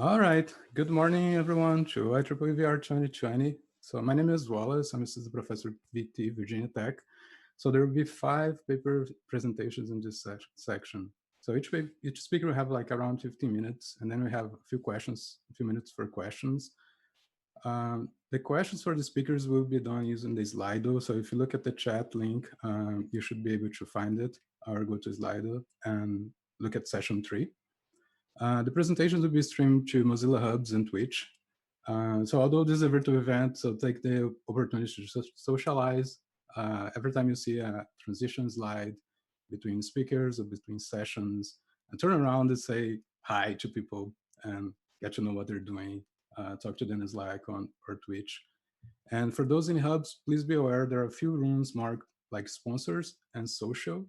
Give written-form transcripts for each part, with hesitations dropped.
All right. Good morning, everyone, to IEEE 2020. So my name is Wallace. I'm assistant professor VT, Virginia Tech. So there will be 5 paper presentations in this section. So each speaker will have like around 15 minutes, and then we have a few minutes for questions. The questions for the speakers will be done using the Slido. So if you look at the chat link, you should be able to find it, or go to Slido and look at session 3. The presentations will be streamed to Mozilla Hubs and Twitch. So although this is a virtual event, so take the opportunity to socialize. Every time you see a transition slide between speakers or between sessions, and turn around and say hi to people and get to know what they're doing. Talk to them in Slack or Twitch. And for those in Hubs, please be aware there are a few rooms marked like sponsors and social.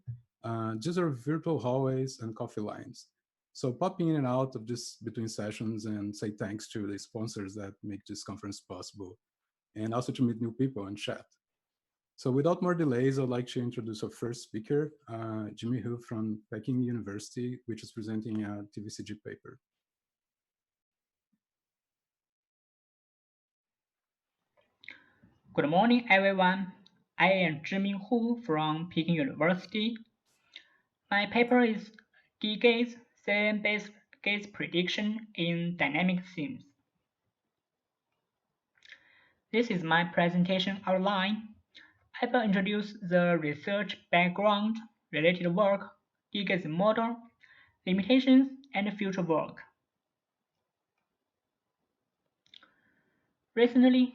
These are virtual hallways and coffee lines. So pop in and out of this between sessions and say thanks to the sponsors that make this conference possible, and also to meet new people and chat. So without more delays, I'd like to introduce our first speaker, Jimmy Hu from Peking University, which is presenting a TVCG paper. Good morning, everyone. I am Zhimin Hu from Peking University. My paper is D-Gates Selenium-based gates prediction in dynamic themes. This is my presentation outline. I will introduce the research background, related work, D-Gates model, limitations, and future work. Recently,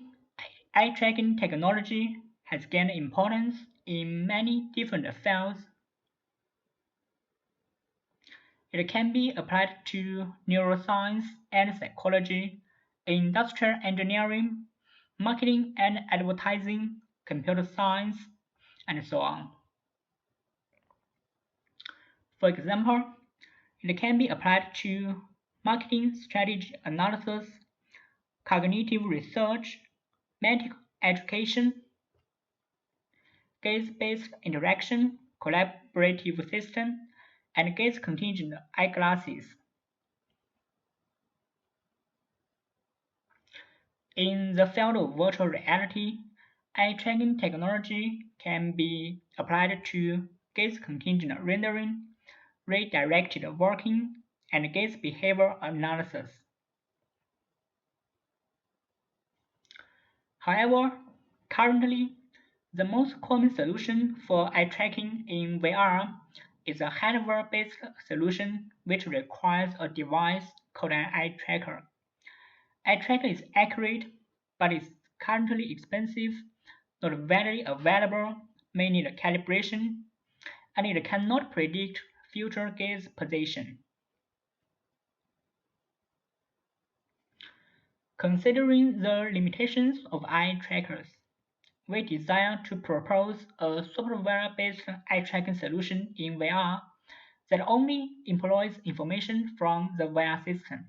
eye tracking technology has gained importance in many different fields. It can be applied to neuroscience and psychology, industrial engineering, marketing and advertising, computer science, and so on. For example, it can be applied to marketing strategy analysis, cognitive research, medical education, gaze-based interaction, collaborative system, and gaze-contingent eyeglasses. In the field of virtual reality, eye tracking technology can be applied to gaze contingent rendering, redirected working, and gaze behavior analysis. However, currently, the most common solution for eye tracking in VR is a hardware-based solution which requires a device called an eye tracker. Eye tracker is accurate, but is currently expensive, not readily available, may need calibration, and it cannot predict future gaze position. Considering the limitations of eye trackers, we desire to propose a software-based eye tracking solution in VR that only employs information from the VR system.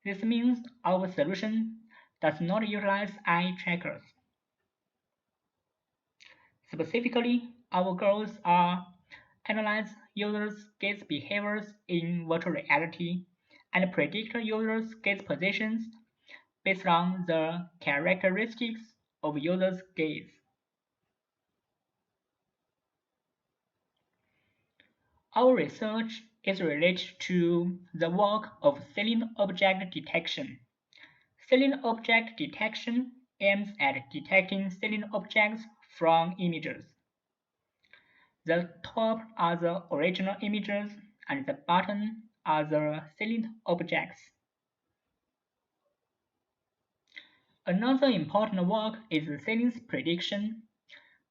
This means our solution does not utilize eye trackers. Specifically, our goals are analyze users' gaze behaviors in virtual reality and predict users' gaze positions based on the characteristics of users' gaze. Our research is related to the work of salient object detection. Salient object detection aims at detecting salient objects from images. The top are the original images and the bottom are the salient objects. Another important work is salience prediction.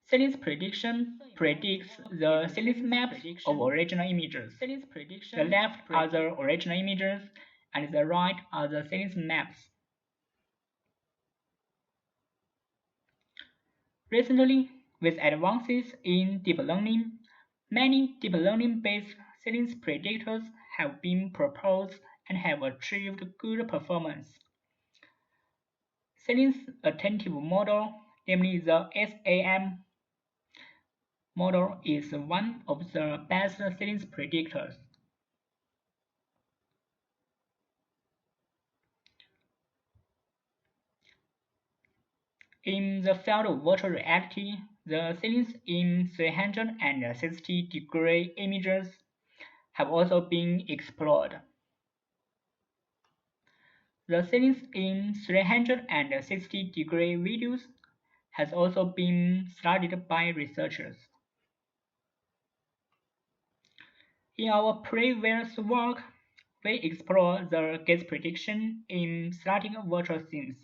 Salience prediction predicts the salience maps of original images. The left are the original images and the right are the salience maps. Recently, with advances in deep learning, many deep learning-based salience predictors have been proposed and have achieved good performance. Salience attentive model, namely the SAM model, is one of the best salience predictors. In the field of virtual reality, the scenes in 360-degree images have also been explored. The scenes in 360-degree videos has also been studied by researchers. In our previous work, we explore the gaze prediction in static virtual scenes.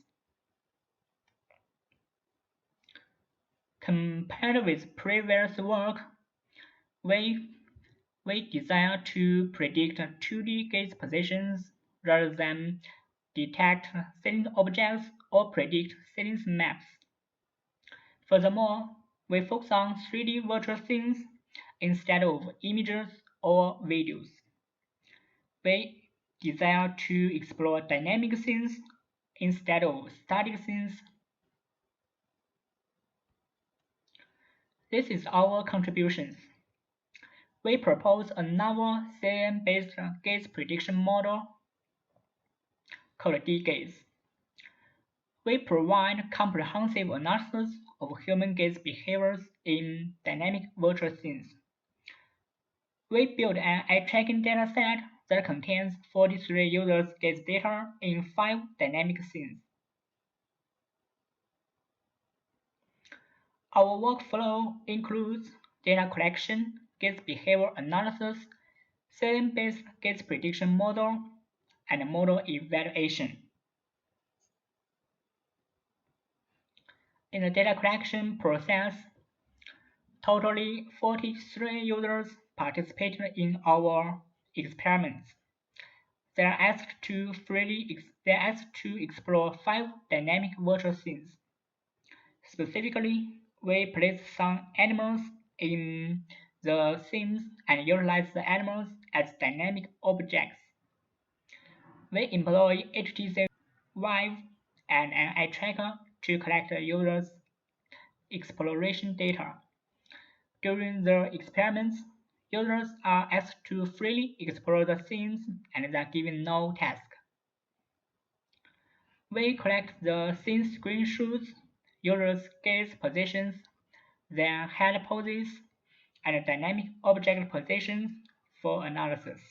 Compared with previous work, we desire to predict 2D gaze positions rather than detect salient objects or predict salient maps. Furthermore, we focus on 3D virtual scenes instead of images or videos. We desire to explore dynamic scenes instead of static scenes. This is our contributions. We propose a novel CNN-based gaze prediction model called D-gaze. We provide comprehensive analysis of human gaze behaviors in dynamic virtual scenes. We built an eye-tracking dataset that contains 43 users' gaze data in 5 dynamic scenes. Our workflow includes data collection, gaze behavior analysis, CNN-based gaze prediction model, and model evaluation. In the data collection process, totally 43 users participated in our experiments. They are asked to explore 5 dynamic virtual scenes. Specifically, we place some animals in the scenes and utilize the animals as dynamic objects. We employ HTC Vive and an eye tracker to collect the users' exploration data. During the experiments, users are asked to freely explore the scenes and they are given no task. We collect the scene screenshots, users' gaze positions, their head poses, and dynamic object positions for analysis.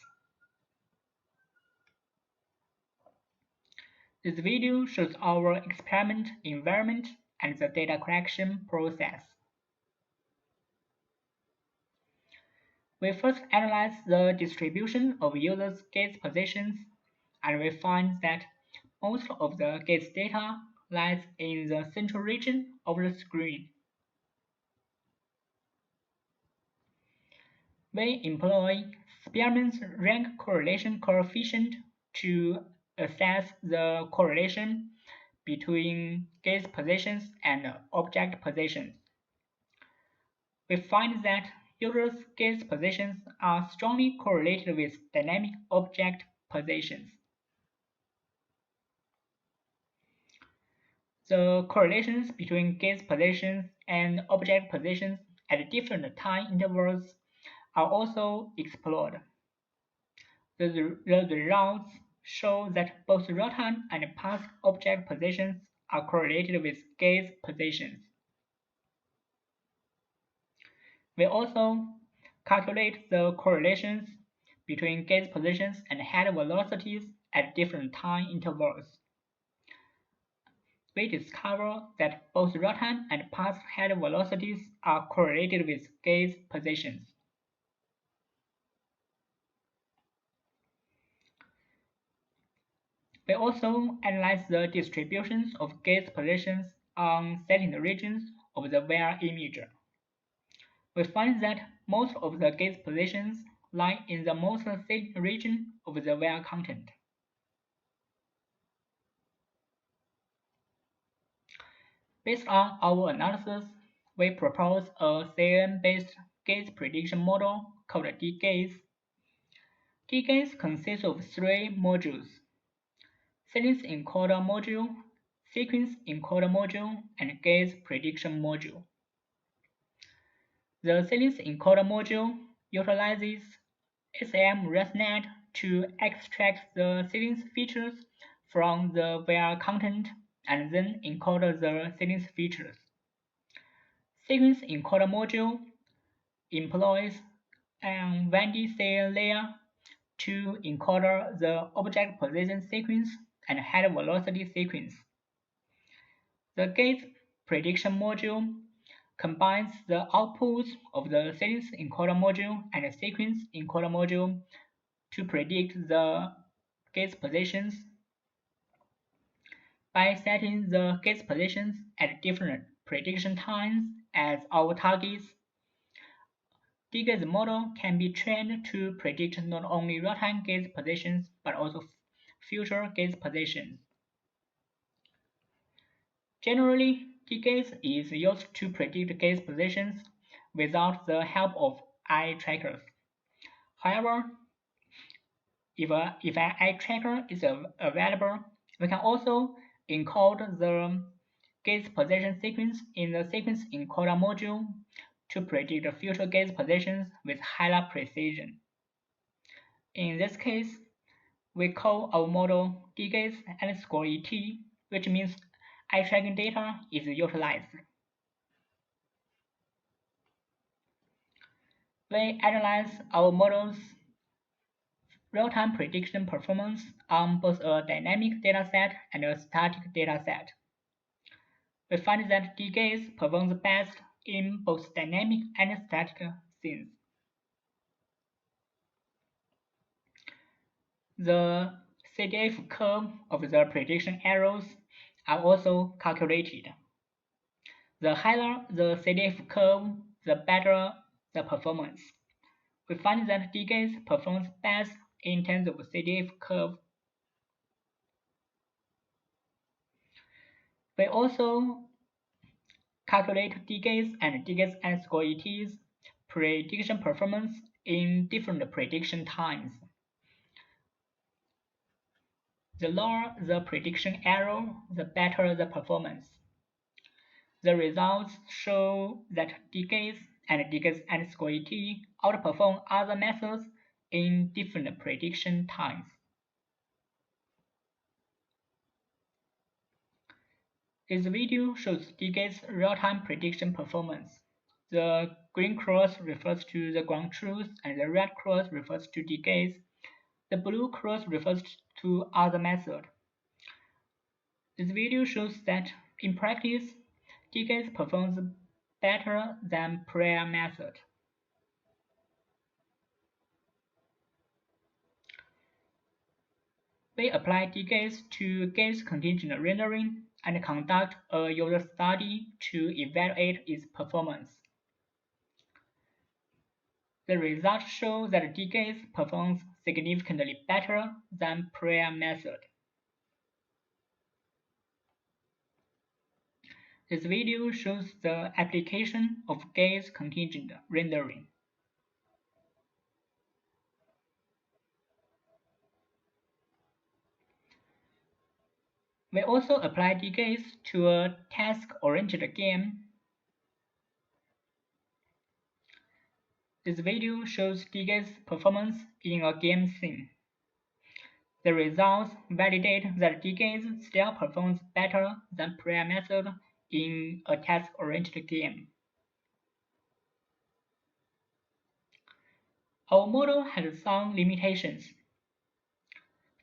This video shows our experiment environment and the data collection process. We first analyze the distribution of users' gaze positions, and we find that most of the gaze data lies in the central region of the screen. We employ Spearman's rank correlation coefficient to assess the correlation between gaze positions and object positions. We find that users' gaze positions are strongly correlated with dynamic object positions. The correlations between gaze positions and object positions at different time intervals are also explored. The results show that both real-time and past object positions are correlated with gaze positions. We also calculate the correlations between gaze positions and head velocities at different time intervals. We discover that both real-time and past head velocities are correlated with gaze positions. We also analyze the distributions of gaze positions on salient regions of the VR image. We find that most of the gaze positions lie in the most salient region of the VR content. Based on our analysis, we propose a CNN-based gaze prediction model called D-gaze. D-gaze consists of 3 modules: Sequence encoder module, sequence encoder module, and gaze prediction module. The sequence encoder module utilizes SAM-ResNet to extract the sequence features from the VR content and then encode the sequence features. Sequence encoder module employs an VDC layer to encode the object position sequence and head velocity sequence. The gate prediction module combines the outputs of the sequence encoder module and the sequence encoder module to predict the gate positions. By setting the gate positions at different prediction times as our targets, DGATE model can be trained to predict not only real-time gate positions but also future gate positions. Generally, DGATE is used to predict gate positions without the help of eye trackers. However, if an eye tracker is available, we can also encode the gate position sequence in the sequence encoder module to predict future gate positions with higher precision. In this case, we call our model DGATE_ET, which means eye tracking data is utilized. We analyze our model's real-time prediction performance on both a dynamic dataset and a static dataset. We find that DGATE performs best in both dynamic and static scenes. The CDF curve of the prediction errors are also calculated. The higher the CDF curve, the better the performance. We find that DGATE performs best in terms of CDF curve. We also calculate DGATE and DGATE_ET's prediction performance in different prediction times. The lower the prediction error, the better the performance. The results show that DGATE and DGATE_ET outperform other methods in different prediction times. This video shows DGATE's real-time prediction performance. The green cross refers to the ground truth and the red cross refers to DGATE. The blue cross refers to other method. This video shows that in practice, DGATE performs better than prior method. We apply DGATE to gate contingent rendering and conduct a user study to evaluate its performance. The results show that DGATE performs significantly better than prior method. This video shows the application of gate contingent rendering. We also apply DGATE to a task-oriented game. This video shows DGATE's performance in a game scene. The results validate that DGATE still performs better than prior method in a task-oriented game. Our model has some limitations.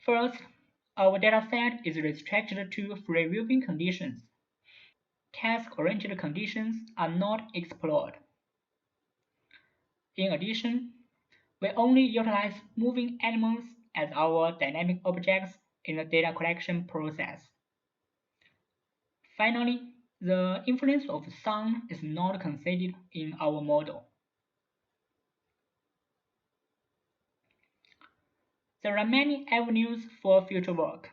First, our dataset is restricted to free viewing conditions. Task-oriented conditions are not explored. In addition, we only utilize moving animals as our dynamic objects in the data collection process. Finally, the influence of sound is not considered in our model. There are many avenues for future work.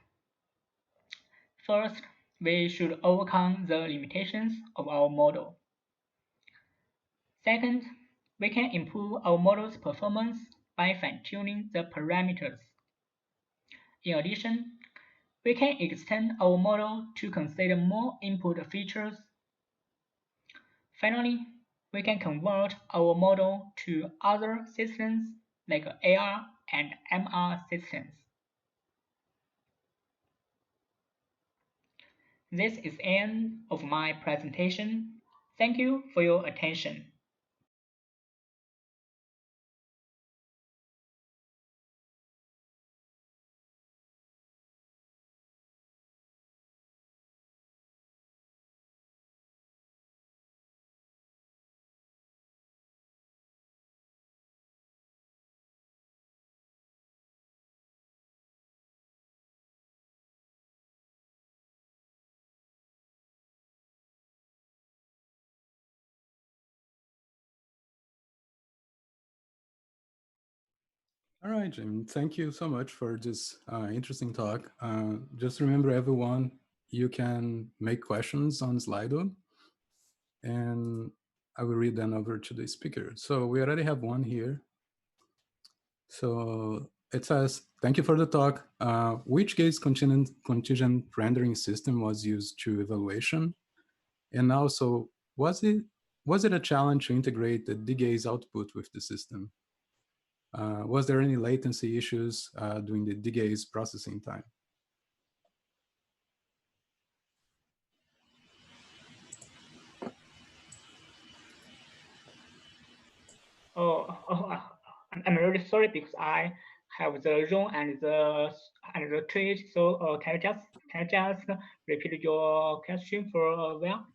First, we should overcome the limitations of our model. Second, we can improve our model's performance by fine-tuning the parameters. In addition, we can extend our model to consider more input features. Finally, we can convert our model to other systems like AR and MR systems. This is the end of my presentation. Thank you for your attention. All right, Jim. Thank you so much for this interesting talk. Just remember, everyone, you can make questions on Slido, and I will read them over to the speaker. So we already have one here. So it says, thank you for the talk. Which gaze contingent rendering system was used to evaluation? And also, was it was it a challenge to integrate the dgaze output with the system? Was there any latency issues during the dgaze processing time? I'm really sorry because I have the wrong and the tweet. So can you just repeat your question for well?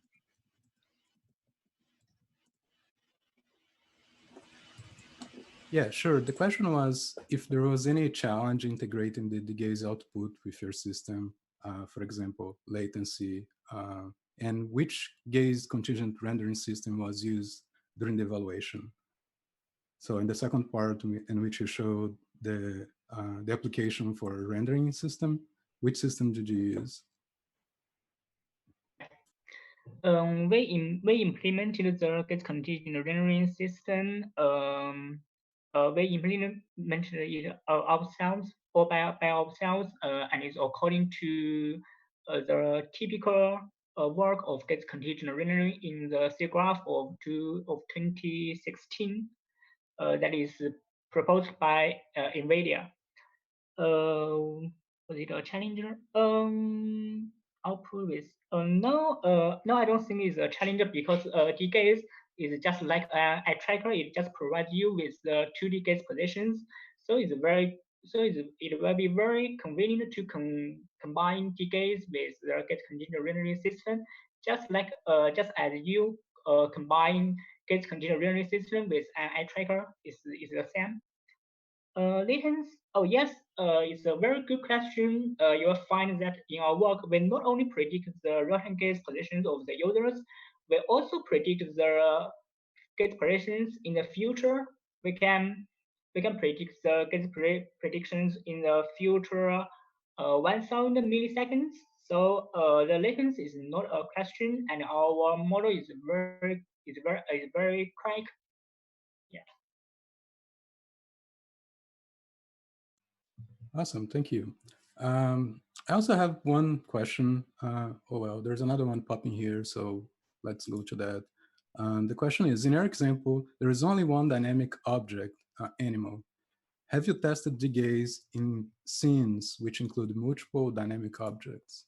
Yeah, sure. The question was if there was any challenge integrating the gaze output with your system, for example, latency, and which gaze contingent rendering system was used during the evaluation. So in the second part in which you showed the application for a rendering system, which system did you use? We implemented the get contingent rendering system. We implemented it ourselves or by ourselves, and it's according to the typical work of get contingent rendering in the C graph of 2016. That is proposed by NVIDIA. Was it a challenger? Output with no, no, I don't think it's a challenger because DGAs is just like a tracker. It just provides you with the 2D gaze positions. So it will be very convenient to combine DGAs with the gaze contingent rendering system, just as you combine gaze contingent rendering system with an eye tracker is the same. Latency, oh yes, it's a very good question. You will find that in our work, we not only predict the Russian gaze positions of the users, we also predict the gaze positions in the future. We can we can predict the predictions in the future 1,000 milliseconds. So the latency is not a question, and our model is very quick. Yeah. Awesome, thank you. I also have one question. Oh well, there's another one popping here, so let's go to that. The question is, in your example, there is only one dynamic object, animal. Have you tested the gaze in scenes which include multiple dynamic objects?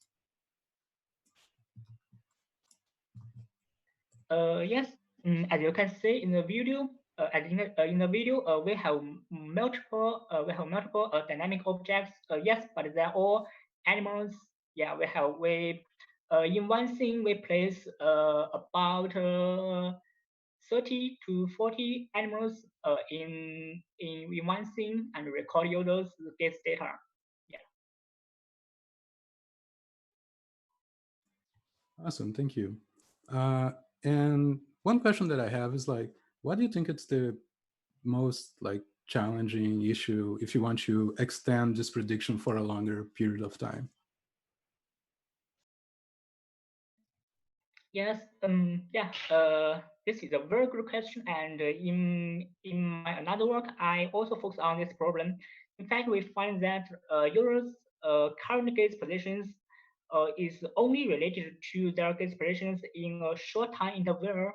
Yes, as you can see in the video, we have multiple dynamic objects. Yes, but they're all animals. Yeah, we in one scene we place about 30 to 40 animals in one scene and record all those gaze data. Yeah. Awesome, thank you. Uh, and one question that I have is like, what do you think it's the most like challenging issue if you want to extend this prediction for a longer period of time? Yes, yeah, this is a very good question, and in my another work, I also focus on this problem. In fact, we find that users' current gaze positions is only related to their gaze positions in a short time interval.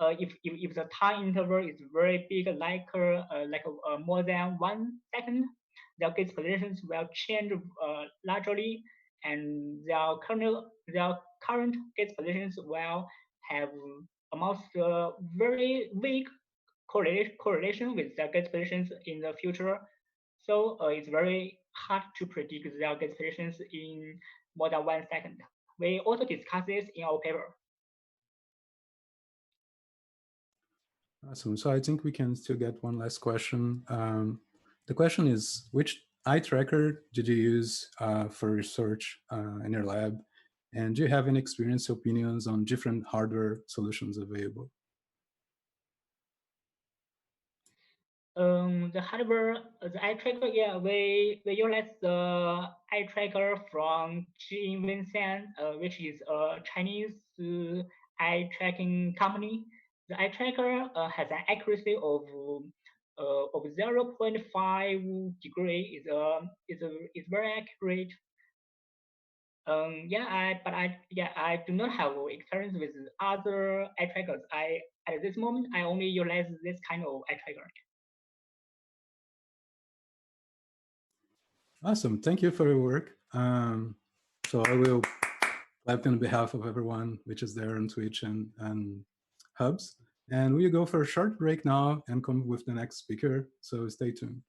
If the time interval is very big, like more than 1 second, their gaze positions will change largely, and their current gate positions will have almost very weak correlation with the gate positions in the future. So it's very hard to predict the gate positions in more than 1 second. We also discuss this in our paper. Awesome. So I think we can still get one last question. The question is, which eye tracker did you use for research in your lab? And do you have any experience or opinions on different hardware solutions available? The hardware, the eye tracker, yeah, we utilize the eye tracker from Vincent, which is a Chinese eye tracking company. The eye tracker has an accuracy of 0.5 degree. Is very accurate. I do not have experience with other eye trackers. At this moment I only utilize this kind of eye tracker. Awesome. Thank you for your work. So I will clap on behalf of everyone which is there on Twitch and Hubs. And we'll go for a short break now and come with the next speaker. So stay tuned.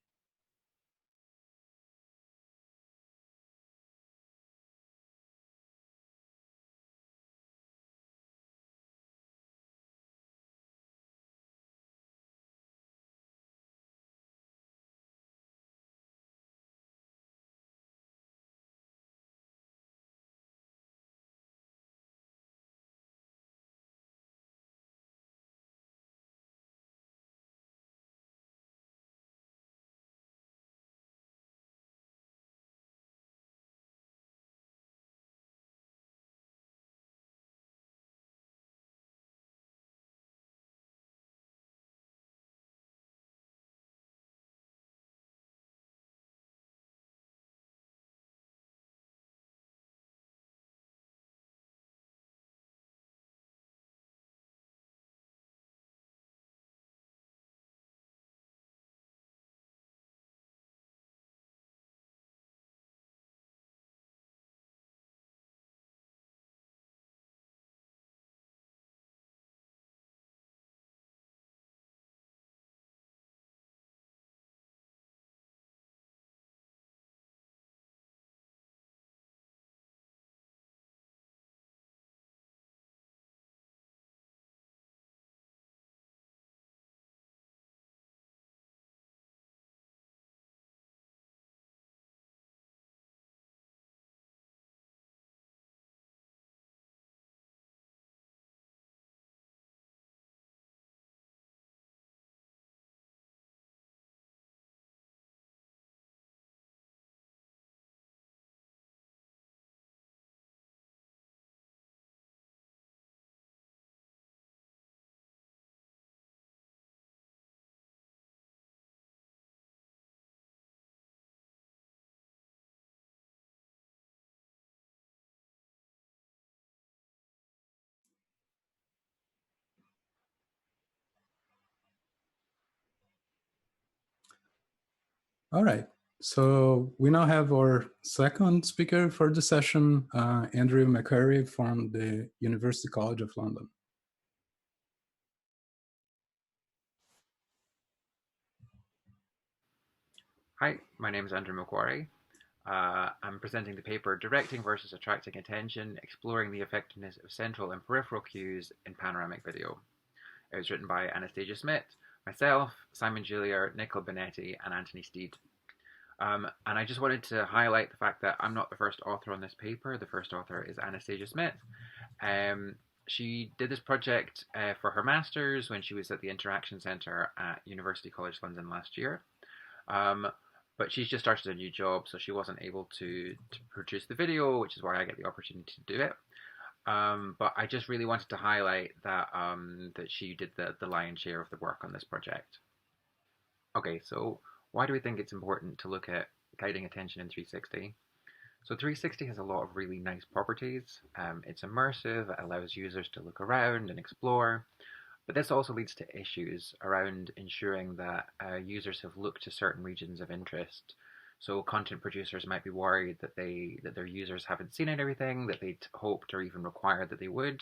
All right. So we now have our second speaker for the session, Andrew McCurry from the University College of London. Hi, my name is Andrew Macquarie. I'm presenting the paper Directing versus Attracting Attention, Exploring the Effectiveness of Central and Peripheral Cues in Panoramic Video. It was written by Anastasia Smith, myself, Simon Julier, Nicole Benetti, and Anthony Steed. And I just wanted to highlight the fact that I'm not the first author on this paper. The first author is Anastasia Smith. She did this project for her master's when she was at the Interaction Centre at University College London last year. But she's just started a new job, so she wasn't able to produce the video, which is why I get the opportunity to do it. But I just really wanted to highlight that that she did the lion's share of the work on this project. Okay, so why do we think it's important to look at guiding attention in 360? So 360 has a lot of really nice properties. It's immersive, it allows users to look around and explore. But this also leads to issues around ensuring that users have looked to certain regions of interest. So content producers might be worried that their users haven't seen everything that they'd hoped or even required that they would,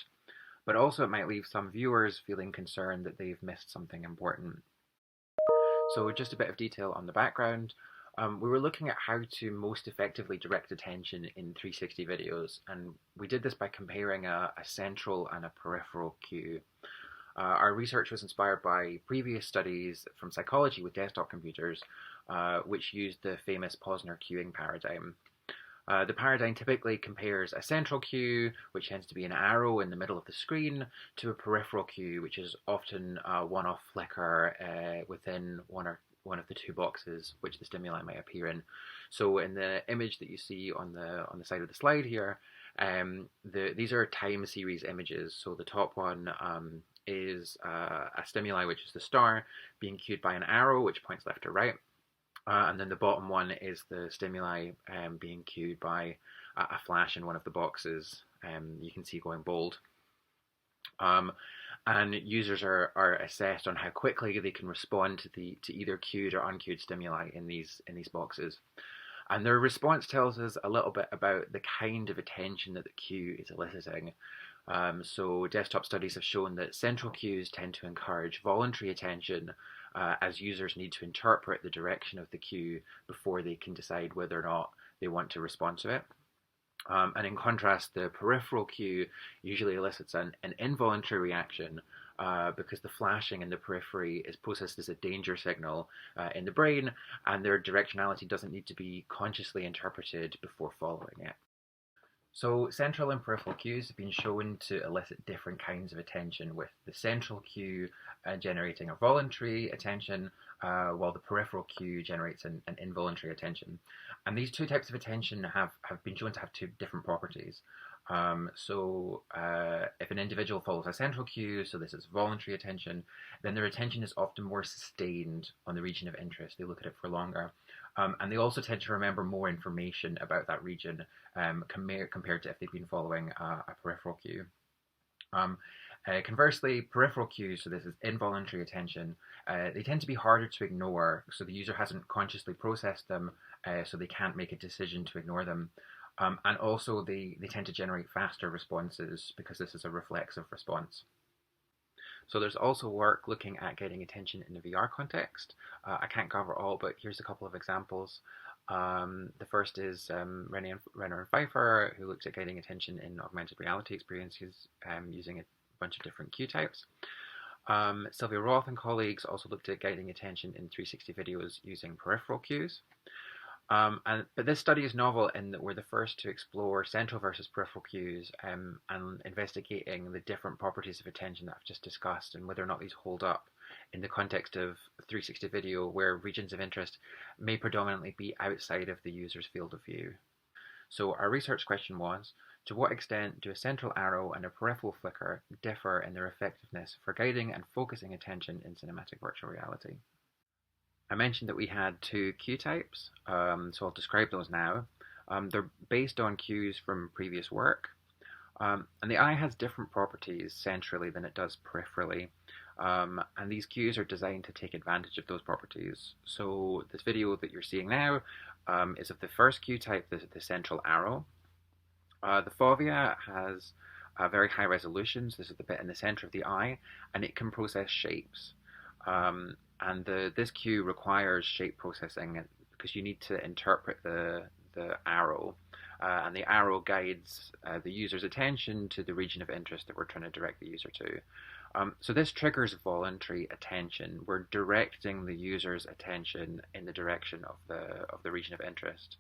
but also it might leave some viewers feeling concerned that they've missed something important. So just a bit of detail on the background. We were looking at how to most effectively direct attention in 360 videos, and we did this by comparing a central and a peripheral cue. Our research was inspired by previous studies from psychology with desktop computers, which used the famous Posner cueing paradigm. The paradigm typically compares a central cue, which tends to be an arrow in the middle of the screen, to a peripheral cue, which is often a one-off flicker within one of the two boxes which the stimuli might appear in. So in the image that you see on the side of the slide here, these are time series images. So the top one is a stimuli, which is the star, being cued by an arrow, which points left or right. And then the bottom one is the stimuli being cued by a flash in one of the boxes. You can see going bold. And users are assessed on how quickly they can respond to either cued or uncued stimuli in these boxes. And their response tells us a little bit about the kind of attention that the cue is eliciting. So desktop studies have shown that central cues tend to encourage voluntary attention, as users need to interpret the direction of the cue before they can decide whether or not they want to respond to it. And in contrast, the peripheral cue usually elicits an involuntary reaction because the flashing in the periphery is processed as a danger signal in the brain, and their directionality doesn't need to be consciously interpreted before following it. So central and peripheral cues have been shown to elicit different kinds of attention, with the central cue generating a voluntary attention, while the peripheral cue generates an involuntary attention. And these two types of attention have been shown to have two different properties. If an individual follows a central cue, so this is voluntary attention, then their attention is often more sustained on the region of interest. They look at it for longer. And they also tend to remember more information about that region compared to if they've been following a peripheral cue. Conversely, peripheral cues, so this is involuntary attention, they tend to be harder to ignore, so the user hasn't consciously processed them, so they can't make a decision to ignore them. And also they tend to generate faster responses because this is a reflexive response. So there's also work looking at getting attention in a VR context. I can't cover all, but here's a couple of examples. The first is Renner and Pfeiffer, who looked at getting attention in augmented reality experiences using a bunch of different cue types. Sylvia Roth and colleagues also looked at guiding attention in 360 videos using peripheral cues. But this study is novel in that we're the first to explore central versus peripheral cues and investigating the different properties of attention that I've just discussed and whether or not these hold up in the context of 360 video, where regions of interest may predominantly be outside of the user's field of view. So our research question was, to what extent do a central arrow and a peripheral flicker differ in their effectiveness for guiding and focusing attention in cinematic virtual reality? I mentioned that we had two cue types, so I'll describe those now. They're based on cues from previous work, and the eye has different properties centrally than it does peripherally, and these cues are designed to take advantage of those properties. So this video that you're seeing now is of the first cue type, the central arrow. The fovea has very high resolutions. This is the bit in the center of the eye, and it can process shapes. And this cue requires shape processing because you need to interpret the arrow, and the arrow guides the user's attention to the region of interest that we're trying to direct the user to. So this triggers voluntary attention. We're directing the user's attention in the direction of the region of interest.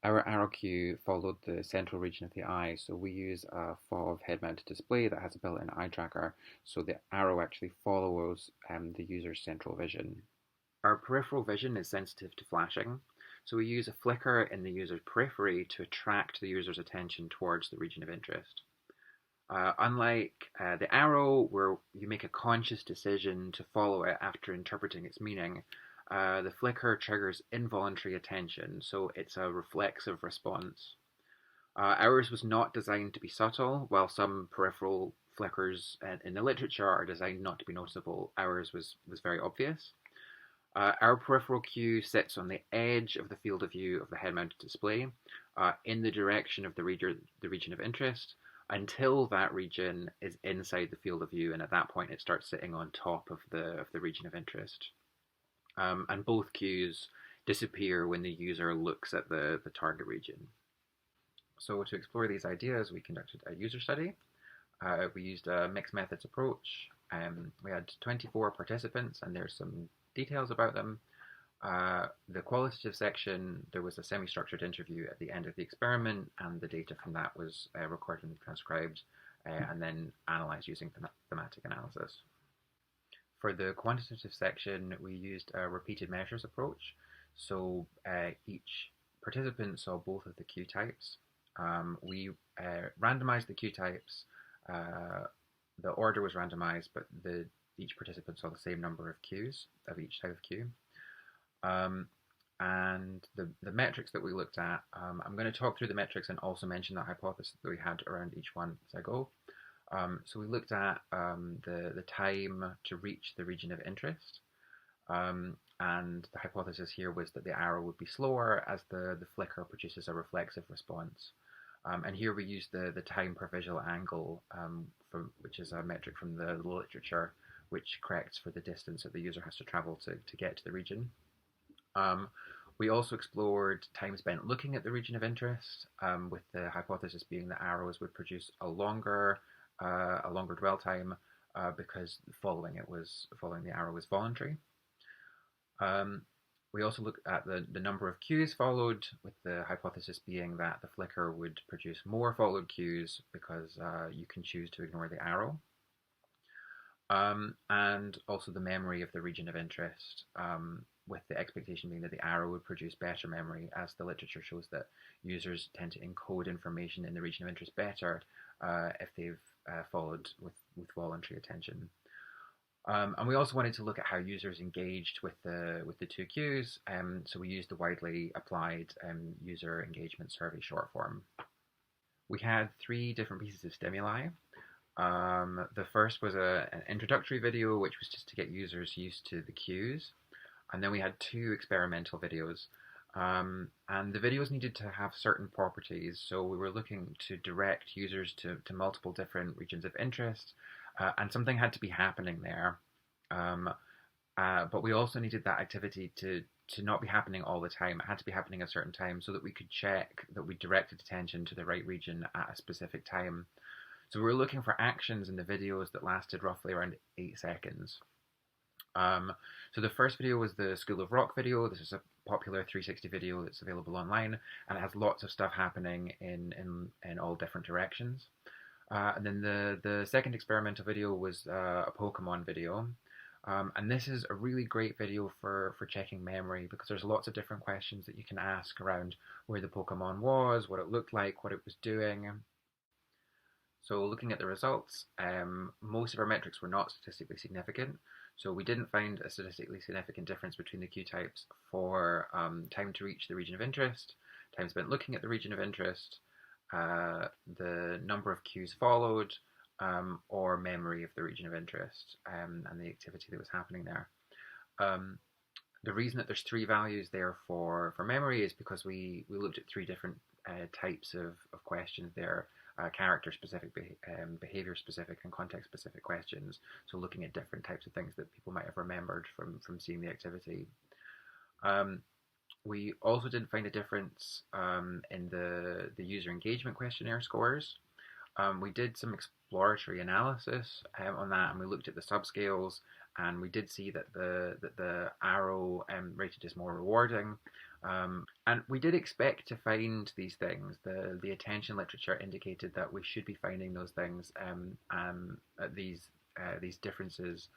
Our arrow cue followed the central region of the eye, so we use a FOV head-mounted display that has a built-in eye tracker, so the arrow actually follows the user's central vision. Our peripheral vision is sensitive to flashing, so we use a flicker in the user's periphery to attract the user's attention towards the region of interest. Unlike the arrow, where you make a conscious decision to follow it after interpreting its meaning, the flicker triggers involuntary attention, so it's a reflexive response. Ours was not designed to be subtle. While some peripheral flickers in the literature are designed not to be noticeable, ours was very obvious. Our peripheral cue sits on the edge of the field of view of the head-mounted display in the direction of the region of interest until that region is inside the field of view, and at that point it starts sitting on top of the region of interest. And both cues disappear when the user looks at the target region. So to explore these ideas, we conducted a user study. We used a mixed methods approach. We had 24 participants, and there's some details about them. The qualitative section, there was a semi-structured interview at the end of the experiment, and the data from that was recorded and transcribed, and then analysed using thematic analysis. For the quantitative section, we used a repeated measures approach. So each participant saw both of the cue types. We randomized the cue types. The order was randomized, but each participant saw the same number of cues of each type of cue. And the metrics that we looked at, I'm going to talk through the metrics and also mention the hypothesis that we had around each one as I go. So we looked at the time to reach the region of interest. And the hypothesis here was that the arrow would be slower as the flicker produces a reflexive response. And here we used the time per visual angle, which is a metric from the literature, which corrects for the distance that the user has to travel to get to the region. We also explored time spent looking at the region of interest, with the hypothesis being that arrows would produce a longer dwell time because following the arrow was voluntary. We also looked at the number of cues followed, with the hypothesis being that the flicker would produce more followed cues because you can choose to ignore the arrow. And also the memory of the region of interest, with the expectation being that the arrow would produce better memory, as the literature shows that users tend to encode information in the region of interest better if they've followed with voluntary attention. And we also wanted to look at how users engaged with the two cues, so we used the widely applied user engagement survey short form. We had 3 different pieces of stimuli. The first was an introductory video, which was just to get users used to the cues. And then we had 2 experimental videos. And the videos needed to have certain properties. So we were looking to direct users to multiple different regions of interest. And something had to be happening there. But we also needed that activity to not be happening all the time. It had to be happening at a certain time so that we could check that we directed attention to the right region at a specific time. So we were looking for actions in the videos that lasted roughly around 8 seconds. So the first video was the School of Rock video. This is a popular 360 video that's available online, and it has lots of stuff happening in all different directions. And then the second experimental video was a Pokemon video. And this is a really great video for checking memory, because there's lots of different questions that you can ask around where the Pokemon was, what it looked like, what it was doing. So looking at the results, most of our metrics were not statistically significant. So we didn't find a statistically significant difference between the cue types for time to reach the region of interest, time spent looking at the region of interest, the number of cues followed, or memory of the region of interest, and the activity that was happening there. The reason that there's 3 values there for memory is because we looked at 3 different types of questions there. Character-specific, behavior-specific, and context-specific questions. So looking at different types of things that people might have remembered from seeing the activity. We also didn't find a difference in the user engagement questionnaire scores. We did some exploratory analysis on that, and we looked at the subscales, and we did see that the arrow rated as more rewarding. And we did expect to find these things. The attention literature indicated that we should be finding those things, at these differences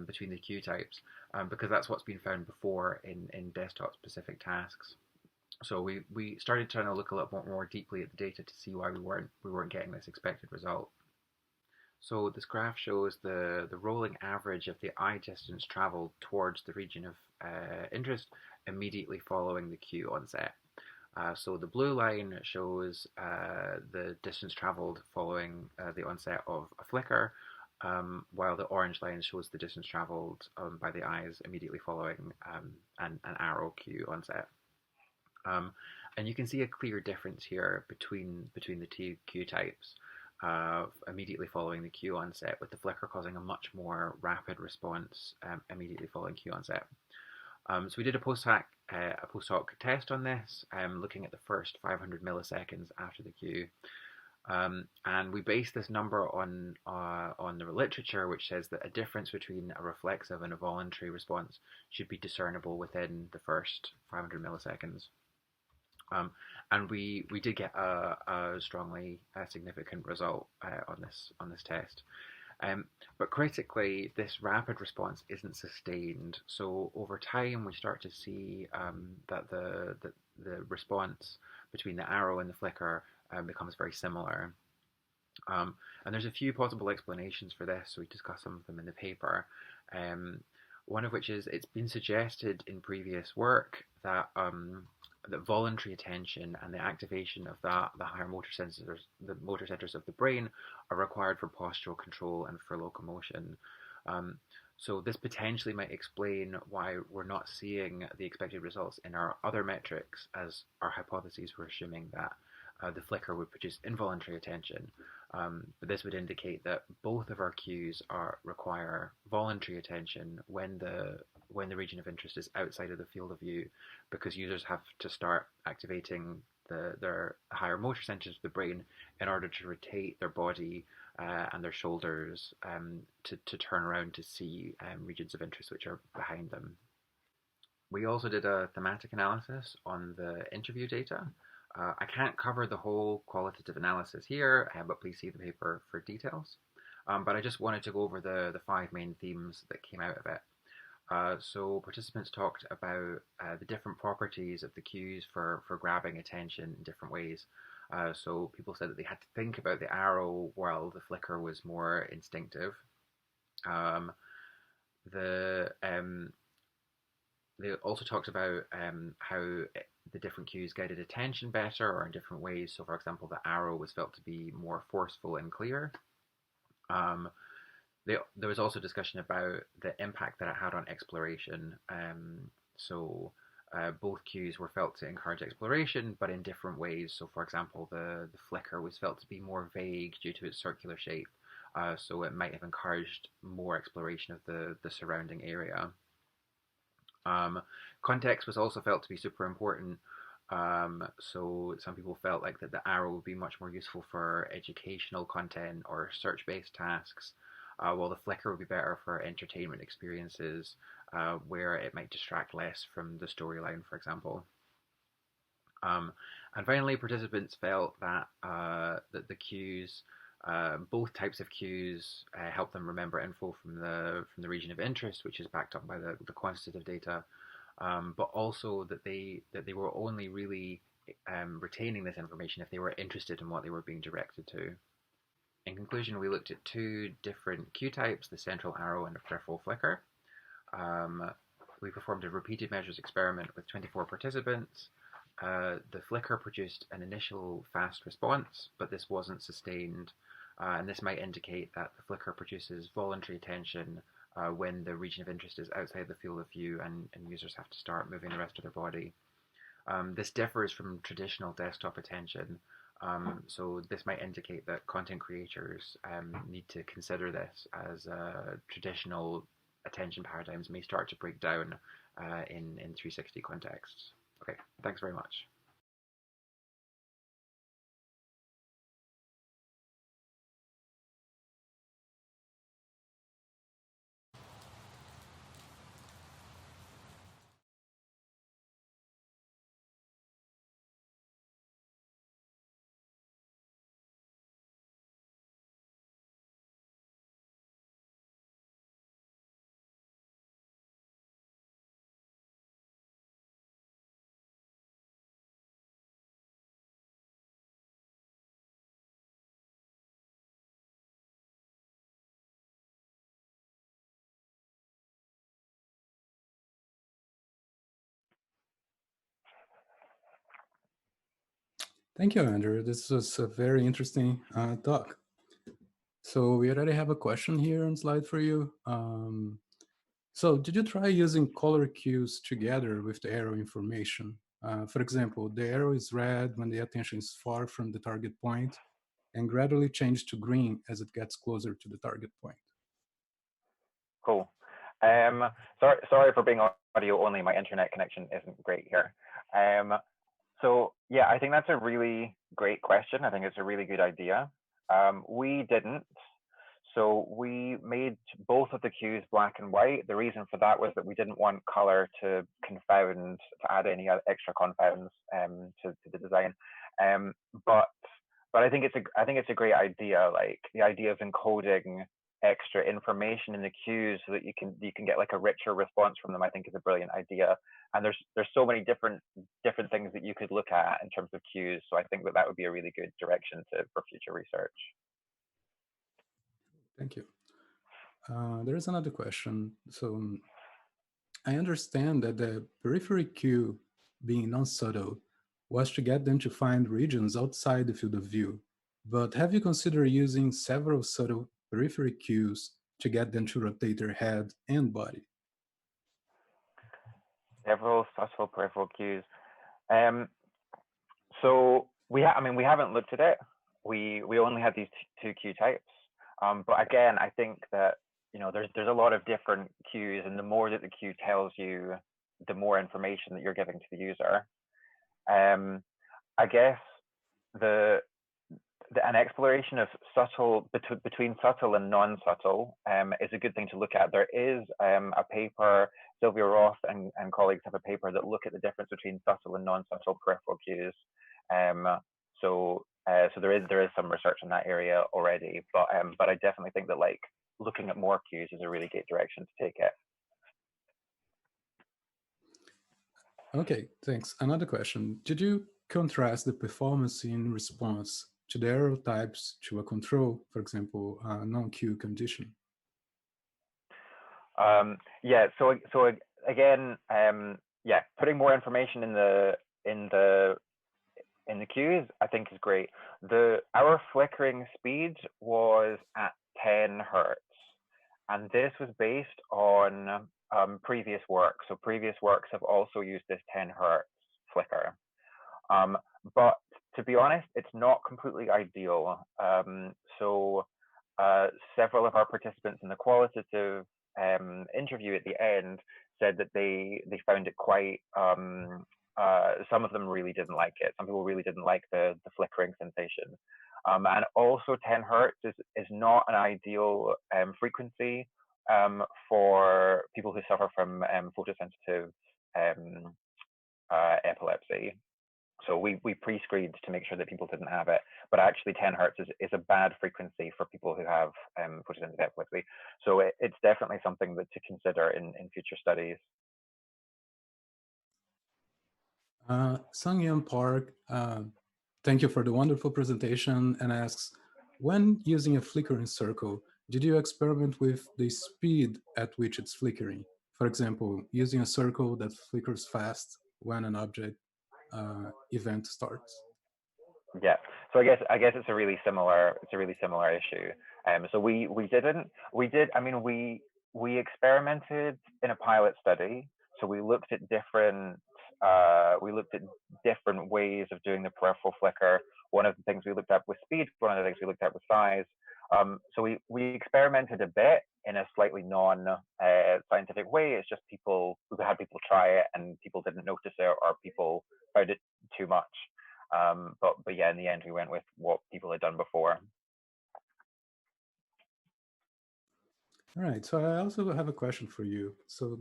between the cue types, because that's what's been found before in desktop-specific tasks. So we started trying to look a little bit more deeply at the data to see why we weren't getting this expected result. So this graph shows the rolling average of the eye distance traveled towards the region of interest immediately following the cue onset. So the blue line shows the distance traveled following the onset of a flicker, while the orange line shows the distance traveled by the eyes immediately following an arrow cue onset. And you can see a clear difference here between the two cue types, immediately following the cue onset, with the flicker causing a much more rapid response immediately following cue onset. So we did a post-hoc test on this, looking at the first 500 milliseconds after the cue. And we based this number on the literature, which says that a difference between a reflexive and a voluntary response should be discernible within the first 500 milliseconds. And we did get a strongly significant result on this test. But critically, this rapid response isn't sustained. So over time, we start to see that the response between the arrow and the flicker becomes very similar. And there's a few possible explanations for this, so we discuss some of them in the paper. One of which is it's been suggested in previous work that that voluntary attention and the activation of the higher motor centers of the brain are required for postural control and for locomotion. So this potentially might explain why we're not seeing the expected results in our other metrics, as our hypotheses were assuming that the flicker would produce involuntary attention. But this would indicate that both of our cues require voluntary attention when the region of interest is outside of the field of view, because users have to start activating their higher motor centers of the brain in order to rotate their body and their shoulders to turn around to see regions of interest which are behind them. We also did a thematic analysis on the interview data. I can't cover the whole qualitative analysis here, but please see the paper for details. But I just wanted to go over the 5 main themes that came out of it. So participants talked about the different properties of the cues for grabbing attention in different ways. So people said that they had to think about the arrow while the flicker was more instinctive. They also talked about how the different cues guided attention better or in different ways. So for example, the arrow was felt to be more forceful and clear. There was also discussion about the impact that it had on exploration. So both cues were felt to encourage exploration, but in different ways. So for example, the flicker was felt to be more vague due to its circular shape. So it might have encouraged more exploration of the surrounding area. Context was also felt to be super important. So some people felt like that the arrow would be much more useful for educational content or search-based tasks, while the flicker would be better for entertainment experiences, where it might distract less from the storyline, for example. And finally, participants felt that that the cues, both types of cues, help them remember info from the region of interest, which is backed up by the quantitative data, but also that they were only really retaining this information if they were interested in what they were being directed to. In conclusion, we looked at 2 different cue types, the central arrow and the peripheral flicker. We performed a repeated measures experiment with 24 participants. The flicker produced an initial fast response, but this wasn't sustained. And this might indicate that the flicker produces voluntary attention when the region of interest is outside the field of view and users have to start moving the rest of their body. This differs from traditional desktop attention. So this might indicate that content creators need to consider this, as traditional attention paradigms may start to break down in 360 contexts. Okay, thanks very much. Thank you, Andrew. This was a very interesting talk. So we already have a question here on slide for you. So did you try using color cues together with the arrow information? For example, the arrow is red when the attention is far from the target point and gradually change to green as it gets closer to the target point. Cool. Sorry for being audio only. My internet connection isn't great here. So yeah, I think that's a really great question. I think it's a really good idea. We didn't. So we made both of the cues black and white. The reason for that was that we didn't want color to confound, to add any extra confounds to the design. But I think it's a great idea. Like the idea of encoding extra information in the cues so that you can get like a richer response from them, I think is a brilliant idea. And there's so many different things that you could look at in terms of cues. So I think that would be a really good direction for future research. Thank you. There is another question. So I understand that the periphery cue, being non-subtle, was to get them to find regions outside the field of view. But have you considered using several subtle periphery cues to get them to rotate their head and body? Several subtle peripheral cues. So we haven't looked at it. We only had these two cue types. But again, I think that there's a lot of different cues, and the more that the cue tells you, the more information that you're giving to the user. I guess an exploration of subtle between subtle and non-subtle is a good thing to look at. There is a paper, Sylvia Roth and colleagues have a paper that look at the difference between subtle and non-subtle peripheral cues. So there is some research in that area already, but I definitely think that like looking at more cues is a really great direction to take it. Okay, thanks. Another question. Did you contrast the performance in response to the arrow types to a control, for example, a non-cue condition? Yeah. So again, yeah, putting more information in the cues, I think is great. Our flickering speed was at 10 hertz, and this was based on previous work. So previous works have also used this 10 hertz flicker. But to be honest, it's not completely ideal. So several of our participants in the qualitative interview at the end said that they found it quite some of them really didn't like it. Some people really didn't like the flickering sensation. And also 10 hertz is not an ideal frequency for people who suffer from photosensitive epilepsy. So we pre-screened to make sure that people didn't have it, but actually 10 hertz is a bad frequency for people who have photosensitive epilepsy. So it's definitely something to consider in future studies. Sung-Yeon Park, thank you for the wonderful presentation, and asks, when using a flickering circle, did you experiment with the speed at which it's flickering? For example, using a circle that flickers fast when an object event starts. Yeah, so I guess it's a really similar issue. So we experimented in a pilot study. So we looked at different ways of doing the peripheral flicker. One of the things we looked at was speed. One of the things we looked at was size. So we experimented a bit in a slightly non-scientific way. It's just we had people try it and people didn't notice it, or people found it too much. But yeah, in the end, we went with what people had done before. All right, so I also have a question for you. So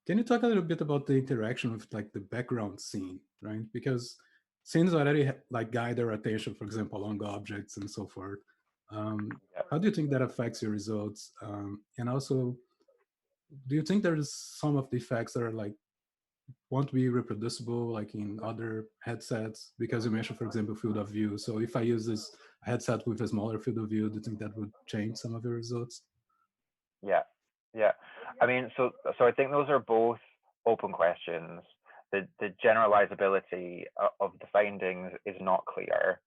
can you talk a little bit about the interaction with like the background scene, right? Because scenes already like guide our attention, for example, along objects and so forth. How do you think that affects your results? And also, do you think there's some of the effects that are like won't be reproducible like in other headsets? Because you mentioned, for example, field of view. So if I use this headset with a smaller field of view, do you think that would change some of your results? Yeah. I mean, so I think those are both open questions. The generalizability of the findings is not clear.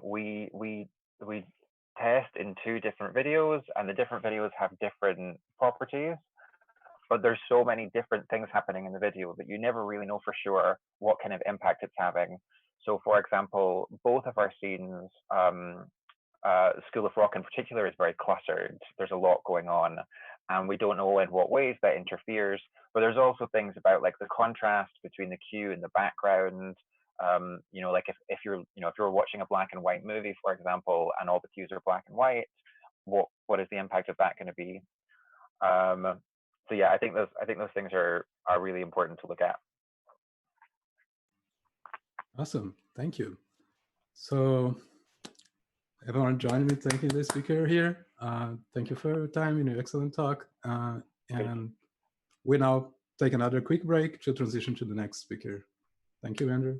We test in 2 different videos, and the different videos have different properties, but there's so many different things happening in the video that you never really know for sure what kind of impact it's having. So for example, both of our scenes, School of Rock in particular, is very cluttered. There's a lot going on, and we don't know in what ways that interferes. But there's also things about like the contrast between the cue and the background. Like if you're watching a black and white movie, for example, and all the cues are black and white, what is the impact of that going to be? So yeah, I think those things are really important to look at. Awesome, thank you. So everyone join me thanking the speaker here. Thank you for your time and your excellent talk. And we now take another quick break to transition to the next speaker. Thank you, Andrew.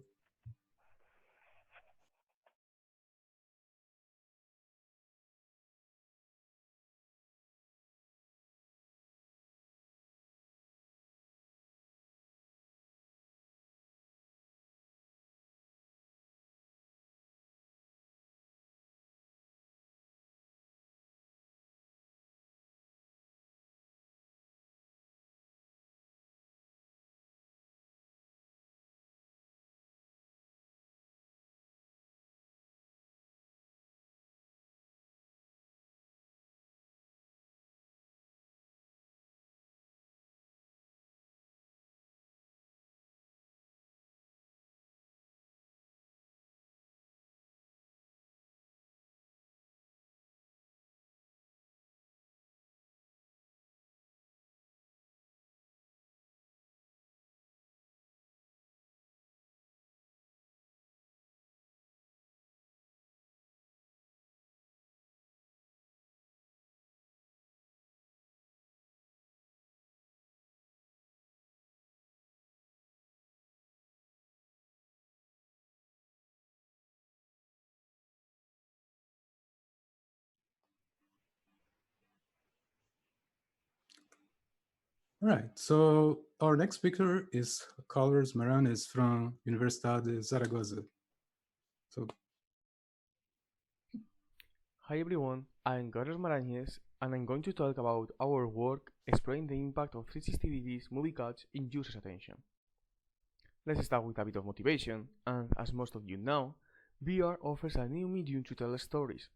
All right, so our next speaker is Carlos Maranes from Universidad de Zaragoza. So, hi everyone, I'm Carlos Marañez, and I'm going to talk about our work exploring the impact of 360 degrees movie cuts in users' attention. Let's start with a bit of motivation, and as most of you know, VR offers a new medium to tell stories.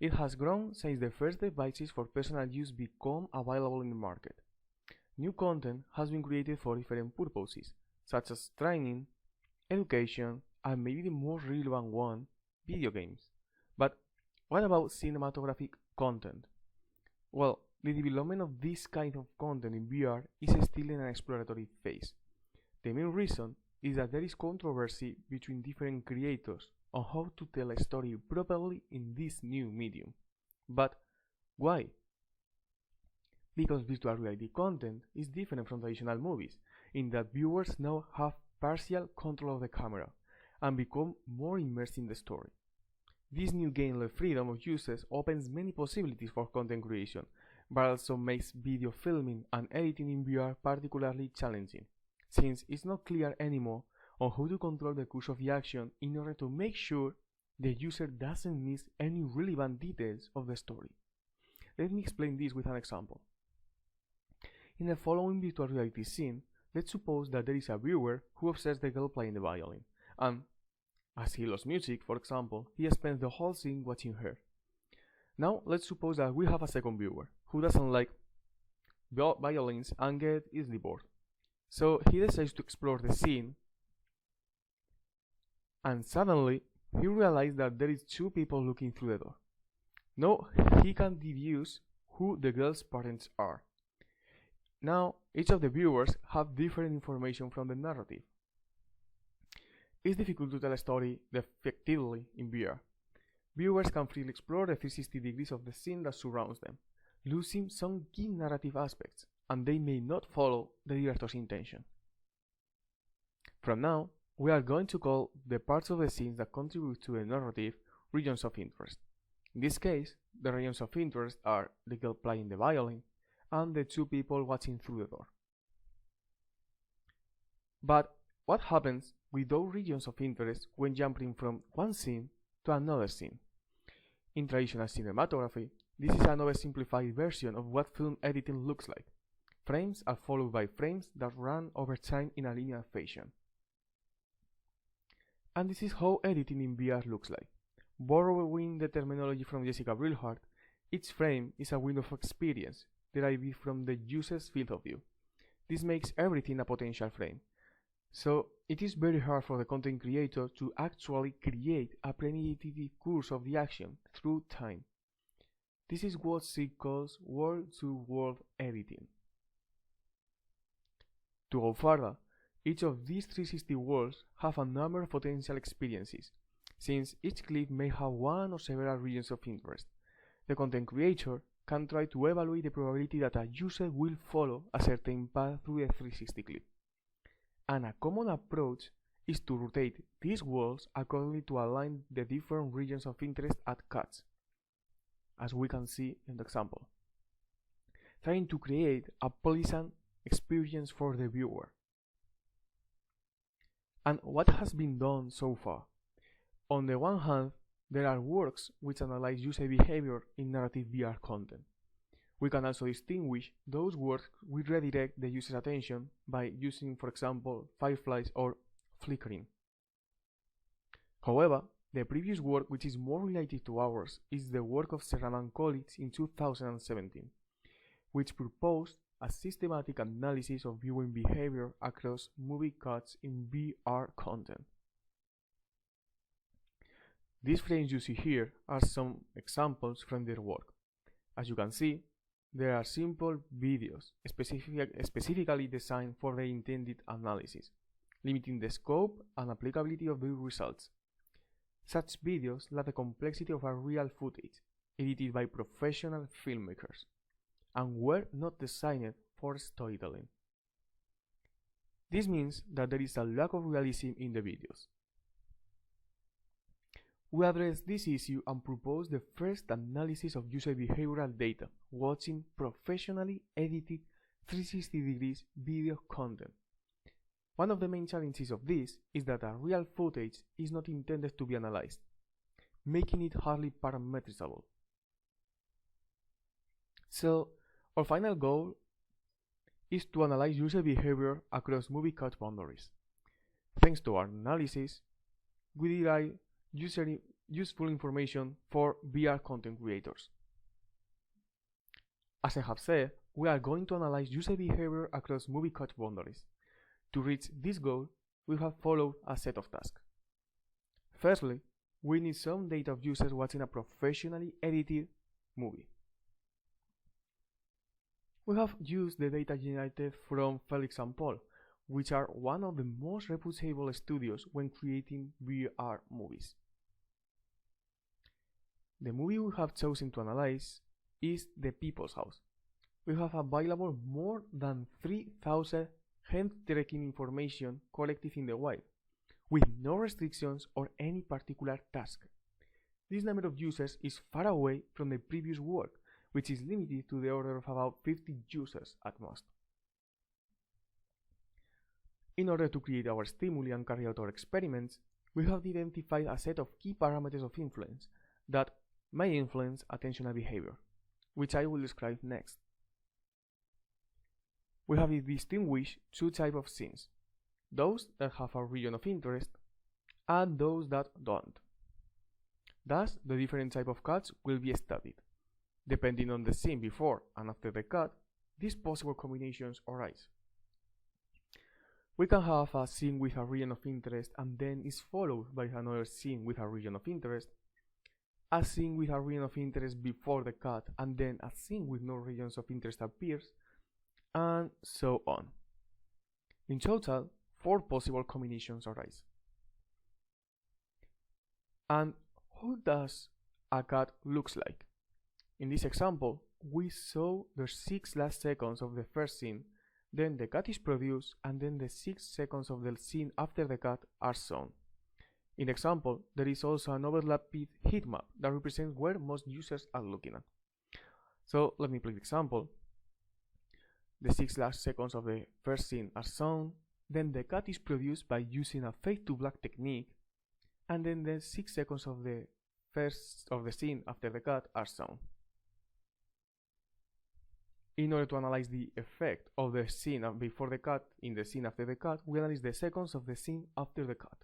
It has grown since the first devices for personal use become available in the market. New content has been created for different purposes, such as training, education, and maybe the most relevant one, video games. But what about cinematographic content? Well, the development of this kind of content in VR is still in an exploratory phase. The main reason is that there is controversy between different creators on how to tell a story properly in this new medium. But why? Because virtual reality content is different from traditional movies, in that viewers now have partial control of the camera and become more immersed in the story. This new gained freedom of users opens many possibilities for content creation, but also makes video filming and editing in VR particularly challenging, since it's not clear anymore on how to control the course of the action in order to make sure the user doesn't miss any relevant details of the story. Let me explain this with an example. In the following virtual reality scene, let's suppose that there is a viewer who observes the girl playing the violin, and as he loves music, for example, he spends the whole scene watching her. Now let's suppose that we have a second viewer who doesn't like violins and gets easily bored. So he decides to explore the scene, and suddenly he realizes that there is 2 people looking through the door. Now he can deduce who the girl's parents are. Now each of the viewers have different information from the narrative. It's difficult to tell a story effectively in VR. Viewers can freely explore the 360 degrees of the scene that surrounds them, losing some key narrative aspects, and they may not follow the director's intention. From now, we are going to call the parts of the scenes that contribute to the narrative regions of interest. In this case, the regions of interest are the girl playing the violin and the 2 people watching through the door. But what happens with those regions of interest when jumping from one scene to another scene? In traditional cinematography, this is an oversimplified version of what film editing looks like. Frames are followed by frames that run over time in a linear fashion. And this is how editing in VR looks like. Borrowing the terminology from Jessica Brilhart, each frame is a window of experience derived from the user's field of view. This makes everything a potential frame. So it is very hard for the content creator to actually create a premeditated course of the action through time. This is what SIG calls world-to-world editing. To go further, each of these 360 worlds have a number of potential experiences, since each clip may have one or several regions of interest. The content creator can try to evaluate the probability that a user will follow a certain path through the 360 clip. And a common approach is to rotate these worlds accordingly to align the different regions of interest at cuts, as we can see in the example, trying to create a pleasant experience for the viewer. And what has been done so far? On the one hand, there are works which analyze user behavior in narrative VR content. We can also distinguish those works which redirect the user's attention by using, for example, fireflies or flickering. However, the previous work, which is more related to ours, is the work of Serrano and colleagues in 2017, which proposed a systematic analysis of viewing behavior across movie cuts in VR content. These frames you see here are some examples from their work. As you can see, there are simple videos specifically designed for the intended analysis, limiting the scope and applicability of the results. Such videos lack the complexity of a real footage, edited by professional filmmakers, and were not designed for storytelling. This means that there is a lack of realism in the videos. We address this issue and propose the first analysis of user behavioral data watching professionally edited 360 degrees video content. One of the main challenges of this is that a real footage is not intended to be analyzed, making it hardly parametrizable. So, our final goal is to analyze user behavior across movie cut boundaries. Thanks to our analysis, we derive useful information for VR content creators. As I have said, we are going to analyze user behavior across movie cut boundaries. To reach this goal, we have followed a set of tasks. Firstly, we need some data of users watching a professionally edited movie. We have used the data generated from Felix and Paul, which are one of the most reputable studios when creating VR movies. The movie we have chosen to analyze is The People's House. We have available more than 3,000 hand-tracking information collected in the wild, with no restrictions or any particular task. This number of users is far away from the previous work, which is limited to the order of about 50 users at most. In order to create our stimuli and carry out our experiments, we have identified a set of key parameters of influence that may influence attentional behavior, which I will describe next. We have distinguished two types of scenes, those that have a region of interest and those that don't. Thus, the different types of cuts will be studied. Depending on the scene before and after the cut, these possible combinations arise. We can have a scene with a region of interest and then is followed by another scene with a region of interest, a scene with a region of interest before the cut and then a scene with no regions of interest appears, and so on. In total, 4 possible combinations arise. And how does a cut looks like? In this example, we saw the 6 last seconds of the first scene, then the cut is produced, and then the 6 seconds of the scene after the cut are shown. In the example, there is also an overlapped heat map that represents where most users are looking at. So let me play the example. The 6 last seconds of the first scene are shown, then the cut is produced by using a fade to black technique, and then the 6 seconds of the first of the scene after the cut are shown. In order to analyze the effect of the scene before the cut in the scene after the cut, we analyze the seconds of the scene after the cut.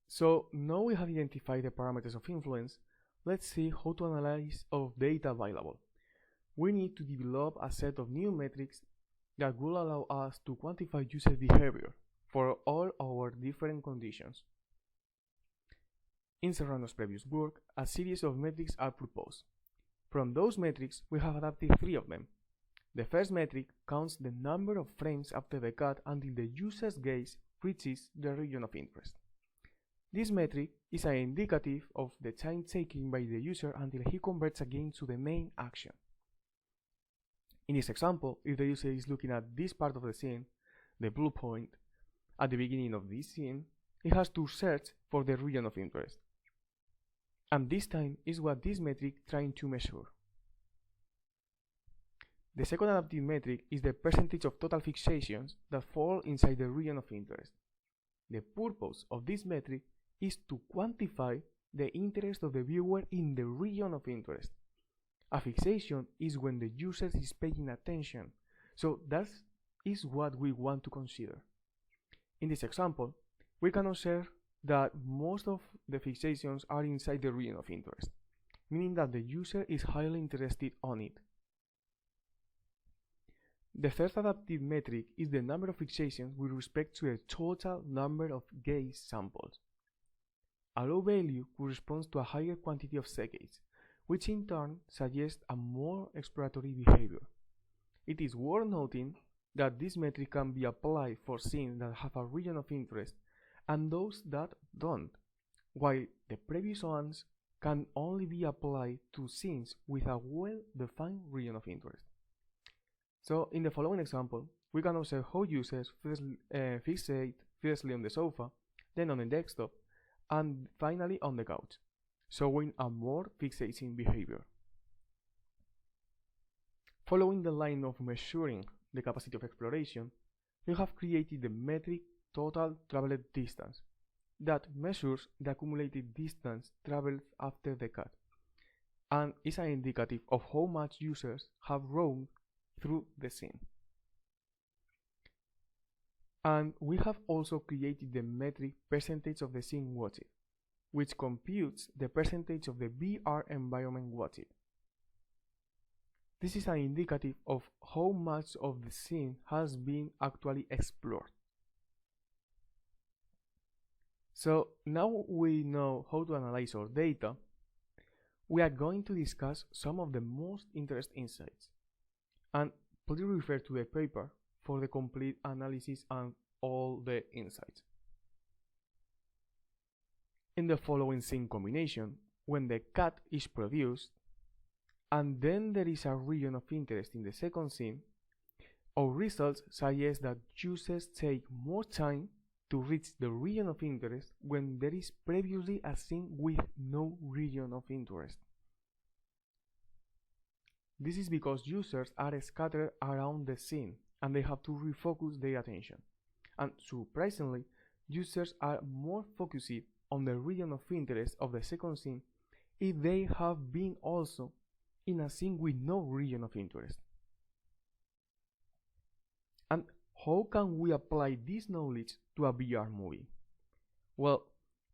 So now we have identified the parameters of influence, let's see how to analyze of data available. We need to develop a set of new metrics that will allow us to quantify user behavior for all our different conditions. In Serrano's previous work, a series of metrics are proposed. From those metrics, we have adapted 3 of them. The first metric counts the number of frames after the cut until the user's gaze reaches the region of interest. This metric is an indicative of the time taken by the user until he converts again to the main action. In this example, if the user is looking at this part of the scene, the blue point, at the beginning of this scene, he has to search for the region of interest. And this time is what this metric trying to measure. The second adaptive metric is the percentage of total fixations that fall inside the region of interest. The purpose of this metric is to quantify the interest of the viewer in the region of interest. A fixation is when the user is paying attention, so that is what we want to consider. In this example, we can observe that most of the fixations are inside the region of interest, meaning that the user is highly interested on it. The third adaptive metric is the number of fixations with respect to the total number of gaze samples. A low value corresponds to a higher quantity of gaze, which in turn suggests a more exploratory behavior. It is worth noting that this metric can be applied for scenes that have a region of interest and those that don't, while the previous ones can only be applied to scenes with a well-defined region of interest. So in the following example, we can observe how users fixate firstly on the sofa, then on the desktop, and finally on the couch, showing a more fixating behavior. Following the line of measuring the capacity of exploration, we have created the metric total traveled distance that measures the accumulated distance traveled after the cut and is an indicative of how much users have roamed through the scene. And we have also created the metric percentage of the scene watched, which computes the percentage of the VR environment watched. This is an indicative of how much of the scene has been actually explored. So now we know how to analyze our data, we are going to discuss some of the most interesting insights. And please refer to the paper for the complete analysis and all the insights. In the following scene combination, when the cut is produced, and then there is a region of interest in the second scene, our results suggest that users take more time to reach the region of interest when there is previously a scene with no region of interest. This is because users are scattered around the scene and they have to refocus their attention. And surprisingly, users are more focused on the region of interest of the second scene if they have been also in a scene with no region of interest. And how can we apply this knowledge to a VR movie? Well,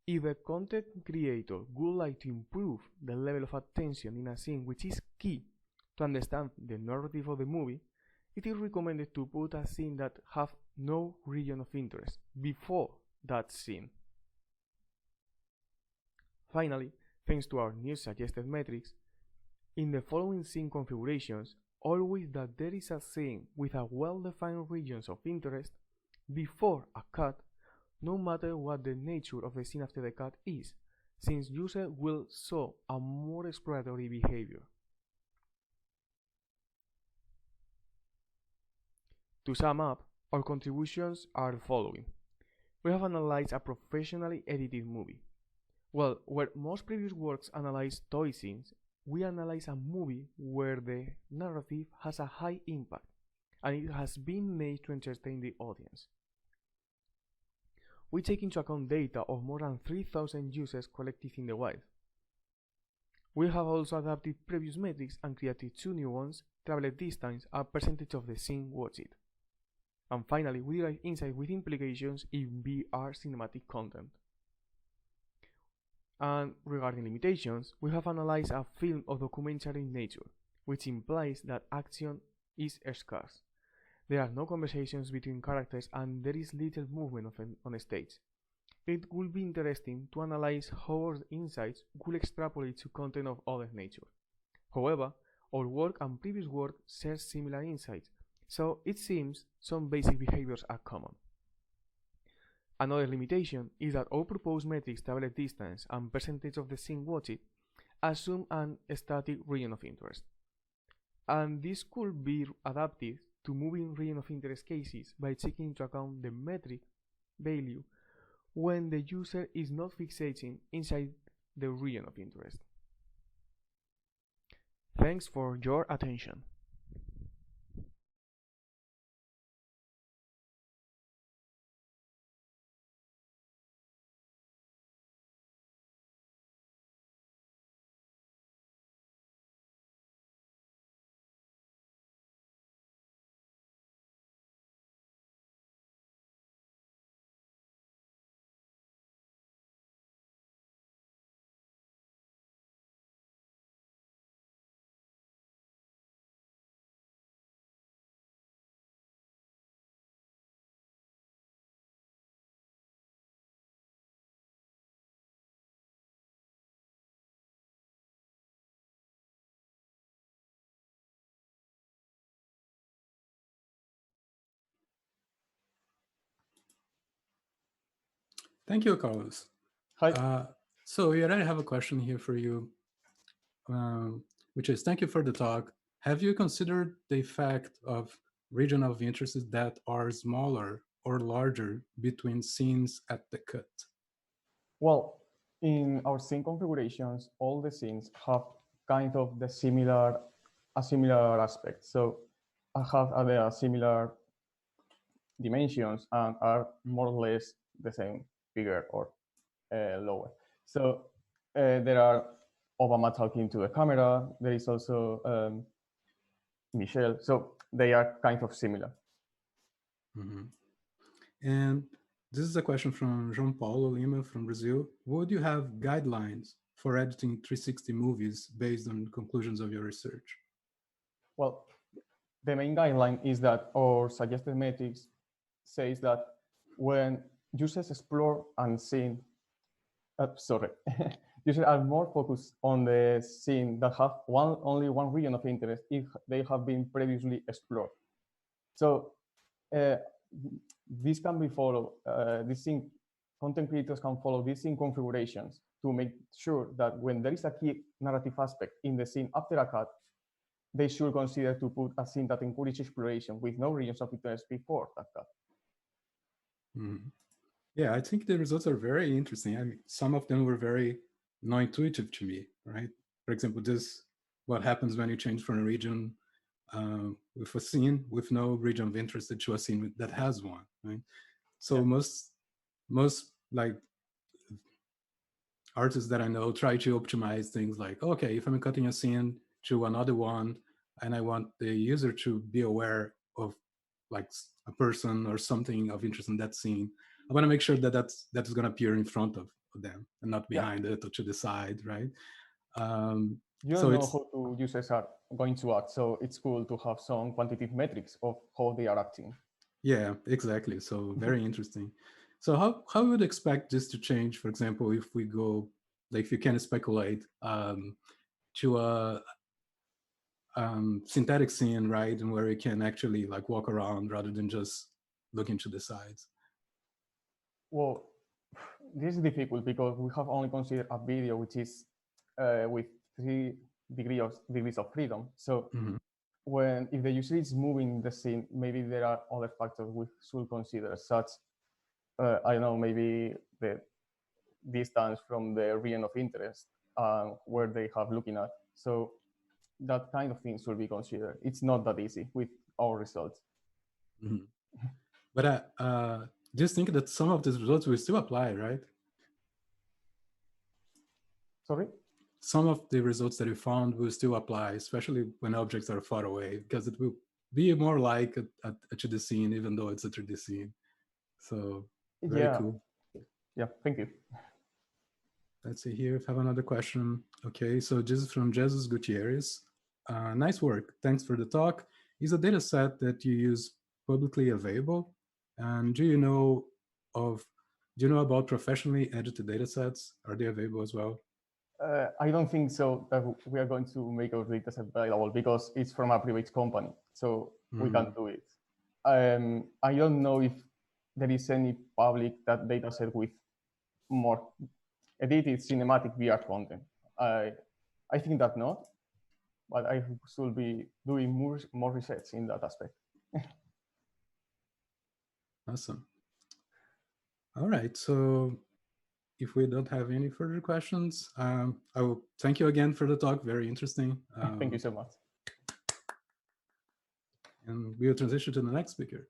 if a content creator would like to improve the level of attention in a scene which is key to understand the narrative of the movie, it is recommended to put a scene that have no region of interest before that scene. Finally, thanks to our new suggested metrics, in the following scene configurations, always that there is a scene with a well-defined regions of interest before a cut, no matter what the nature of the scene after the cut is, since user will show a more exploratory behavior. To sum up, our contributions are the following. We have analyzed a professionally edited movie. Well, where most previous works analyze toy scenes, we analyze a movie where the narrative has a high impact and it has been made to entertain the audience. we take into account data of more than 3,000 users collected in the wild. We have also adapted previous metrics and created two new ones: traveled distance and percentage of the scene watched. And finally, we derive insights with implications in VR cinematic content. And regarding limitations, we have analyzed a film of documentary nature, which implies that action is scarce. There are no conversations between characters and there is little movement on stage. It would be interesting to analyze how our insights could extrapolate to content of other nature. However, our work and previous work share similar insights, so it seems some basic behaviors are common. Another limitation is that our proposed metrics, traveled distance and percentage of the scene watched, assume an static region of interest. And this could be adapted to moving region of interest cases by taking into account the metric value when the user is not fixating inside the region of interest. Thanks for your attention. Thank you, Carlos. Hi. So we already have a question here for you, which is, thank you for the talk. Have you considered the effect of region of interests that are smaller or larger between scenes at the cut? Well, in our scene configurations, all the scenes have kind of a similar aspect. So I have similar dimensions and are more or less the same, bigger or lower. So there are Obama talking to the camera. There is also Michelle. So they are kind of similar. Mm-hmm. And this is a question from João Paulo Lima from Brazil. Would you have guidelines for editing 360 movies based on conclusions of your research? Well, the main guideline is that our suggested metrics says that when users explore and scene, users are more focused on the scene that have only one region of interest if they have been previously explored. So this can be followed. Content creators can follow these scene configurations to make sure that when there is a key narrative aspect in the scene after a cut, they should consider to put a scene that encourages exploration with no regions of interest before that cut. Mm-hmm. Yeah, I think the results are very interesting. I mean, some of them were very non-intuitive to me, right? For example, what happens when you change from a region with a scene with no region of interest to a scene that has one, right? So yeah. most like artists that I know try to optimize things like, okay, if I'm cutting a scene to another one and I want the user to be aware of like a person or something of interest in that scene, I want to make sure that that is going to appear in front of them and not behind it or to the side, right? You don't know how the users are going to act, so it's cool to have some quantitative metrics of how they are acting. Yeah, exactly. So very interesting. So how would you expect this to change, for example, if we go, like if you can speculate to a synthetic scene, right? And where you can actually like walk around rather than just looking to the sides? Well, this is difficult because we have only considered a video which is with 3 degrees of freedom. So if the user is moving the scene, maybe there are other factors we should consider, such I don't know, maybe the distance from the region of interest where they have looking at. So that kind of thing should be considered. It's not that easy with our results. But just think that some of these results will still apply, right? Sorry? Some of the results that you found will still apply, especially when objects are far away, because it will be more like a 2D scene, even though it's a 3D scene. So very cool. Yeah, thank you. Let's see here if I have another question. Okay, so this is from Jesus Gutierrez. Nice work. Thanks for the talk. Is a data set that you use publicly available? And do you know about professionally edited data sets? Are they available as well? I don't think so that we are going to make our data set available because it's from a private company, so we can't do it. I don't know if there is any public data set with more edited cinematic VR content. I think that not, but I should be doing more research in that aspect. Awesome. All right, so if we don't have any further questions, I will thank you again for the talk. Very interesting. Thank you so much. And we will transition to the next speaker.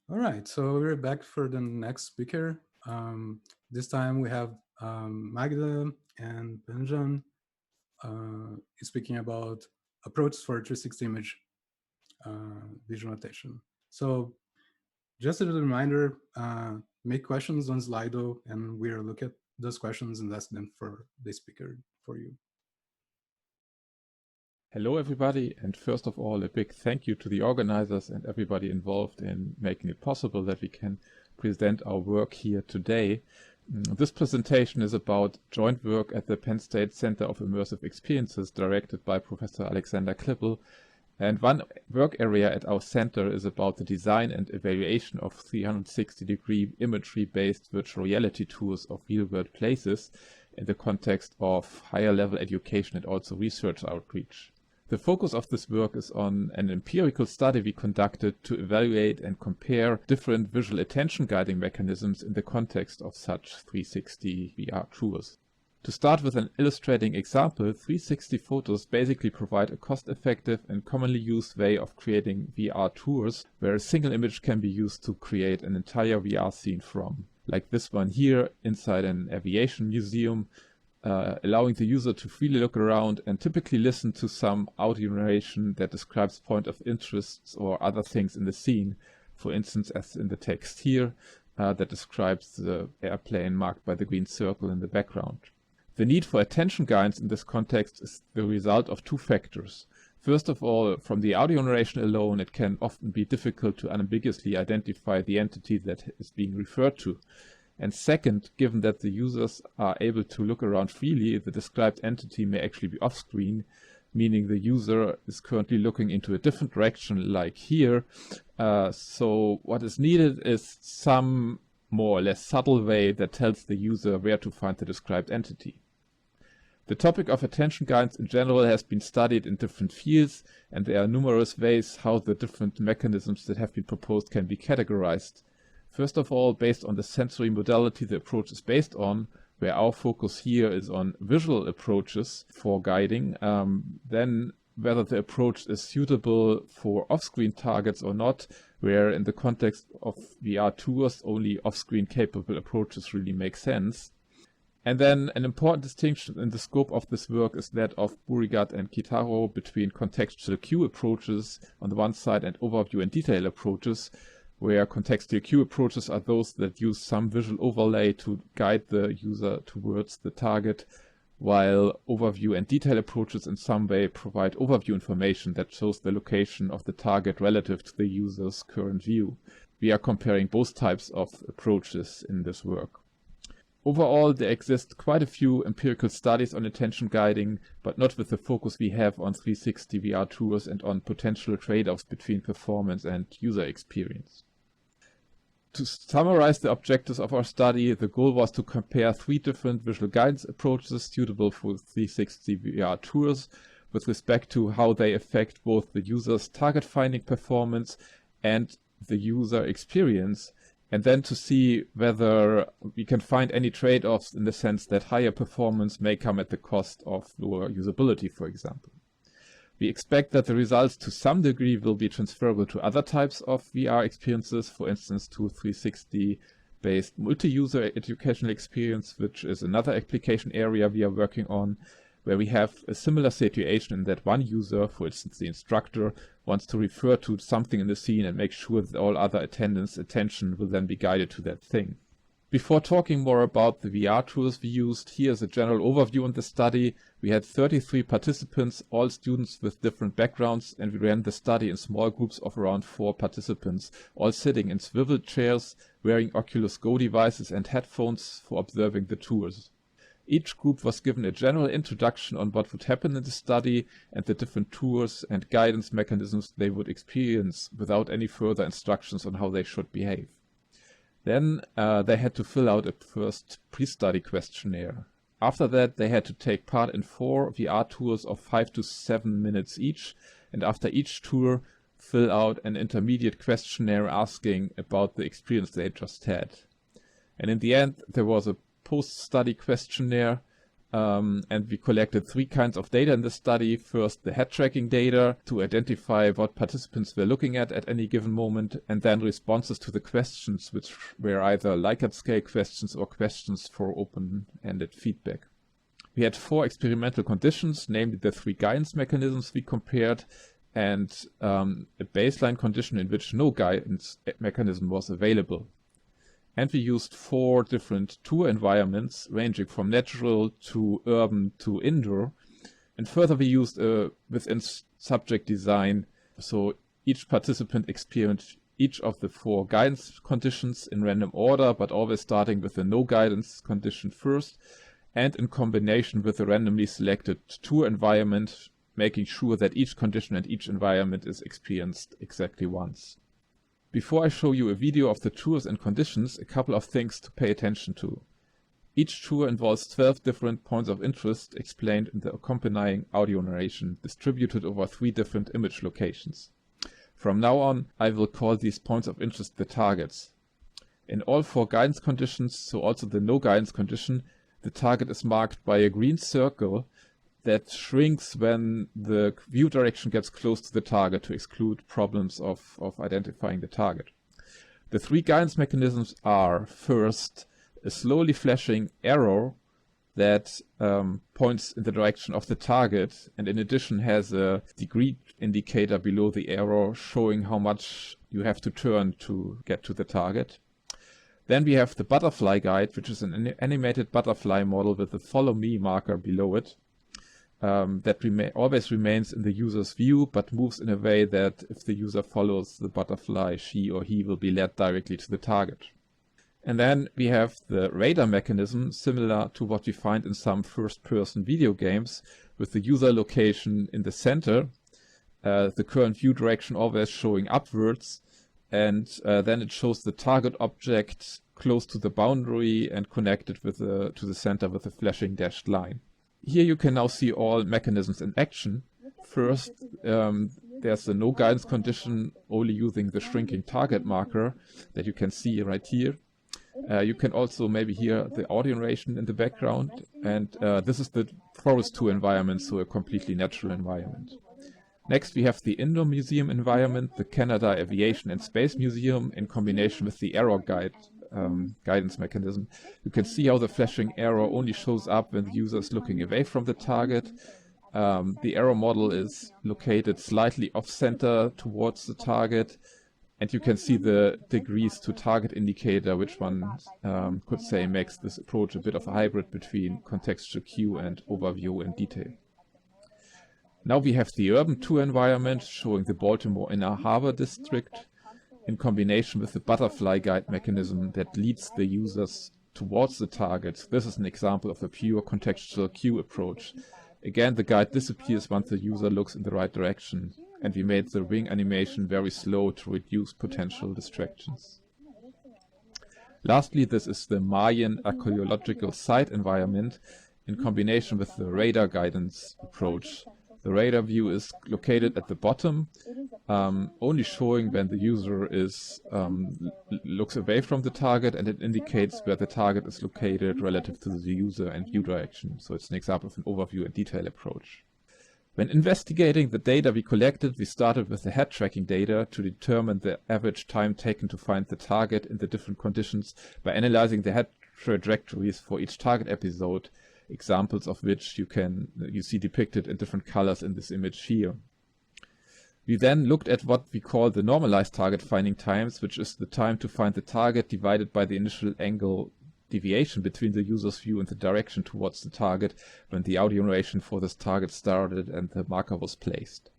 All right, so we're back for the next speaker. This time we have Magda and Benjan speaking about approaches for 360 image visualization. So just as a reminder, make questions on Slido and we'll look at those questions and ask them for the speaker for you. Hello everybody, and first of all a big thank you to the organizers and everybody involved in making it possible that we can present our work here today. This presentation is about joint work at the Penn State Center of Immersive Experiences directed by Professor Alexander Klippel. And one work area at our center is about the design and evaluation of 360-degree imagery-based virtual reality tours of real-world places in the context of higher-level education and also research outreach. The focus of this work is on an empirical study we conducted to evaluate and compare different visual attention guiding mechanisms in the context of such 360 VR tours. To start with an illustrating example, 360 photos basically provide a cost-effective and commonly used way of creating VR tours, where a single image can be used to create an entire VR scene from, like this one here inside an aviation museum, allowing the user to freely look around and typically listen to some audio narration that describes point of interests or other things in the scene, for instance as in the text here that describes the airplane marked by the green circle in the background. The need for attention guidance in this context is the result of two factors. First of all, from the audio narration alone, it can often be difficult to unambiguously identify the entity that is being referred to. And second, given that the users are able to look around freely, the described entity may actually be off-screen, meaning the user is currently looking into a different direction, like here. So what is needed is some more or less subtle way that tells the user where to find the described entity. The topic of attention guidance in general has been studied in different fields, and there are numerous ways how the different mechanisms that have been proposed can be categorized. First of all, based on the sensory modality the approach is based on, where our focus here is on visual approaches for guiding, then whether the approach is suitable for off-screen targets or not, where in the context of VR tours, only off-screen capable approaches really make sense. And then an important distinction in the scope of this work is that of Burigat and Kitaro between contextual cue approaches on the one side and overview and detail approaches, where contextual cue approaches are those that use some visual overlay to guide the user towards the target, while overview and detail approaches in some way provide overview information that shows the location of the target relative to the user's current view. We are comparing both types of approaches in this work. Overall, there exist quite a few empirical studies on attention guiding, but not with the focus we have on 360 VR tours and on potential trade-offs between performance and user experience. To summarize the objectives of our study, the goal was to compare 3 different visual guidance approaches suitable for 360 VR tours with respect to how they affect both the user's target finding performance and the user experience, and then to see whether we can find any trade-offs in the sense that higher performance may come at the cost of lower usability, for example. We expect that the results to some degree will be transferable to other types of VR experiences, for instance to 360-based multi-user educational experience, which is another application area we are working on, where we have a similar situation in that one user, for instance the instructor, wants to refer to something in the scene and make sure that all other attendants' attention will then be guided to that thing. Before talking more about the VR tools we used, here's a general overview on the study. We had 33 participants, all students with different backgrounds, and we ran the study in small groups of around 4 participants, all sitting in swivel chairs, wearing Oculus Go devices and headphones for observing the tours. Each group was given a general introduction on what would happen in the study and the different tours and guidance mechanisms they would experience without any further instructions on how they should behave. Then they had to fill out a first pre-study questionnaire. After that, they had to take part in 4 VR tours of 5 to 7 minutes each, and after each tour, fill out an intermediate questionnaire asking about the experience they just had. And in the end, there was a post-study questionnaire, and we collected 3 kinds of data in the study. First, the head tracking data to identify what participants were looking at any given moment, and then responses to the questions, which were either Likert scale questions or questions for open-ended feedback. We had 4 experimental conditions, namely the 3 guidance mechanisms we compared, and a baseline condition in which no guidance mechanism was available. And we used 4 different tour environments, ranging from natural to urban to indoor. And further, we used within subject design, so each participant experienced each of the 4 guidance conditions in random order, but always starting with the no guidance condition first, and in combination with a randomly selected tour environment, making sure that each condition and each environment is experienced exactly once. Before I show you a video of the tours and conditions, a couple of things to pay attention to. Each tour involves 12 different points of interest explained in the accompanying audio narration, distributed over 3 different image locations. From now on, I will call these points of interest the targets. In all 4 guidance conditions, so also the no guidance condition, the target is marked by a green circle that shrinks when the view direction gets close to the target to exclude problems of identifying the target. The 3 guidance mechanisms are, first, a slowly flashing arrow that points in the direction of the target, and in addition has a degree indicator below the arrow showing how much you have to turn to get to the target. Then we have the butterfly guide, which is an animated butterfly model with a follow me marker below it. That always remains in the user's view, but moves in a way that if the user follows the butterfly, she or he will be led directly to the target. And then we have the radar mechanism, similar to what we find in some first-person video games, with the user location in the center, the current view direction always showing upwards, and then it shows the target object close to the boundary and connected to the center with a flashing dashed line. Here you can now see all mechanisms in action. First, there's the no guidance condition only using the shrinking target marker that you can see right here. You can also maybe hear the audio narration in the background, and this is the Forest 2 environment, so a completely natural environment. Next, we have the indoor museum environment, the Canada Aviation and Space Museum, in combination with the error guidance mechanism. You can see how the flashing arrow only shows up when the user is looking away from the target. The arrow model is located slightly off-center towards the target, and you can see the degrees to target indicator, which one could say makes this approach a bit of a hybrid between contextual cue and overview and detail. Now we have the Urban 2 environment showing the Baltimore Inner Harbor District in combination with the butterfly guide mechanism that leads the users towards the target. This is an example of a pure contextual cue approach. Again, the guide disappears once the user looks in the right direction, and we made the wing animation very slow to reduce potential distractions. Lastly, this is the Mayan archaeological site environment in combination with the radar guidance approach. The radar view is located at the bottom, only showing when the user is looks away from the target, and it indicates where the target is located relative to the user and view direction. So it's an example of an overview and detail approach. When investigating the data we collected, we started with the head tracking data to determine the average time taken to find the target in the different conditions by analyzing the head trajectories for each target episode, examples of which you see depicted in different colors in this image here. We then looked at what we call the normalized target finding times, which is the time to find the target divided by the initial angle deviation between the user's view and the direction towards the target when the audio narration for this target started and the marker was placed.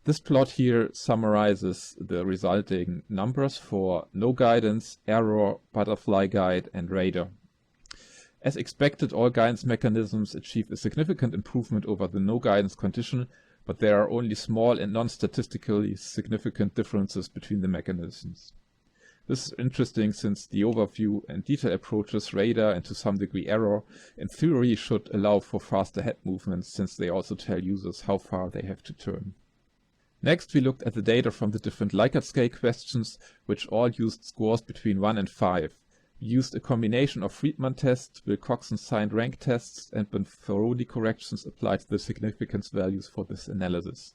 This plot here summarizes the resulting numbers for no guidance, error, butterfly guide, and radar. As expected, all guidance mechanisms achieve a significant improvement over the no guidance condition, but there are only small and non-statistically significant differences between the mechanisms. This is interesting since the overview and detail approaches, radar and to some degree error, in theory should allow for faster head movements since they also tell users how far they have to turn. Next, we looked at the data from the different Likert scale questions, which all used scores between 1 and 5. We used a combination of Friedman tests, Wilcoxon-signed rank tests, and Bonferroni corrections applied to the significance values for this analysis.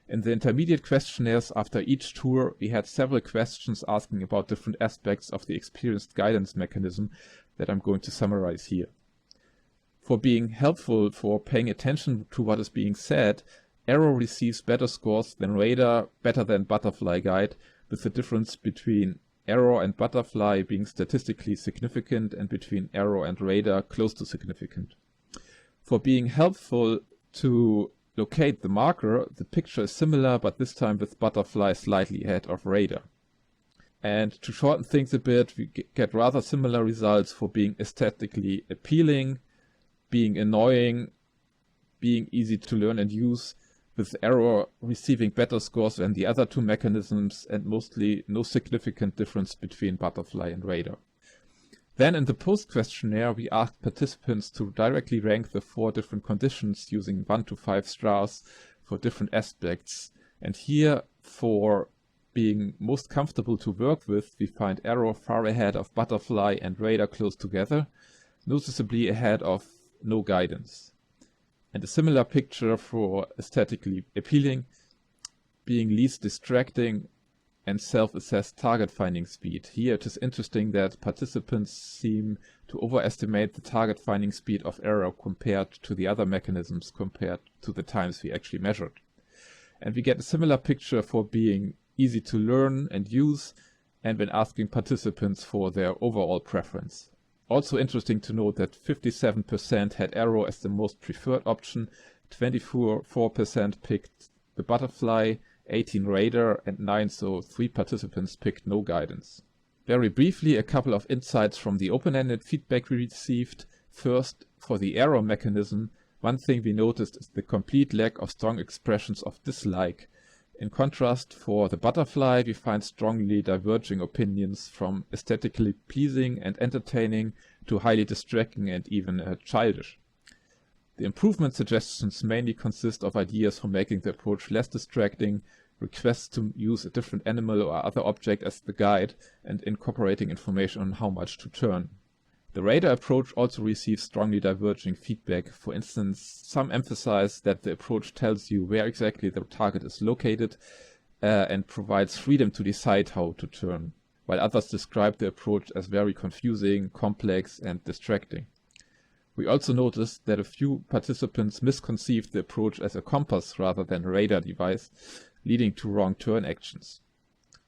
In the intermediate questionnaires after each tour, we had several questions asking about different aspects of the experienced guidance mechanism that I'm going to summarize here. For being helpful for paying attention to what is being said, error receives better scores than radar, better than butterfly guide, with the difference between error and butterfly being statistically significant and between error and radar close to significant. For being helpful to locate the marker, the picture is similar, but this time with butterfly slightly ahead of radar. And to shorten things a bit, we get rather similar results for being aesthetically appealing, being annoying, being easy to learn and use, with error receiving better scores than the other two mechanisms, and mostly no significant difference between butterfly and radar. Then in the post-questionnaire, we asked participants to directly rank the 4 different conditions using 1 to 5 stars for different aspects. And here, for being most comfortable to work with, we find error far ahead of butterfly and radar close together, noticeably ahead of no guidance. And a similar picture for aesthetically appealing, being least distracting, and self-assessed target finding speed. Here it is interesting that participants seem to overestimate the target finding speed of error compared to the other mechanisms, compared to the times we actually measured. And we get a similar picture for being easy to learn and use, and when asking participants for their overall preference. Also interesting to note that 57% had error as the most preferred option, 24% picked the butterfly, 18 radar, and 9, so 3 participants picked no guidance. Very briefly, a couple of insights from the open-ended feedback we received. First, for the error mechanism, one thing we noticed is the complete lack of strong expressions of dislike. In contrast, for the butterfly, we find strongly diverging opinions from aesthetically pleasing and entertaining to highly distracting and even childish. The improvement suggestions mainly consist of ideas for making the approach less distracting, requests to use a different animal or other object as the guide, and incorporating information on how much to turn. The radar approach also receives strongly diverging feedback. For instance, some emphasize that the approach tells you where exactly the target is located and provides freedom to decide how to turn, while others describe the approach as very confusing, complex, and distracting. We also noticed that a few participants misconceived the approach as a compass rather than a radar device, leading to wrong turn actions.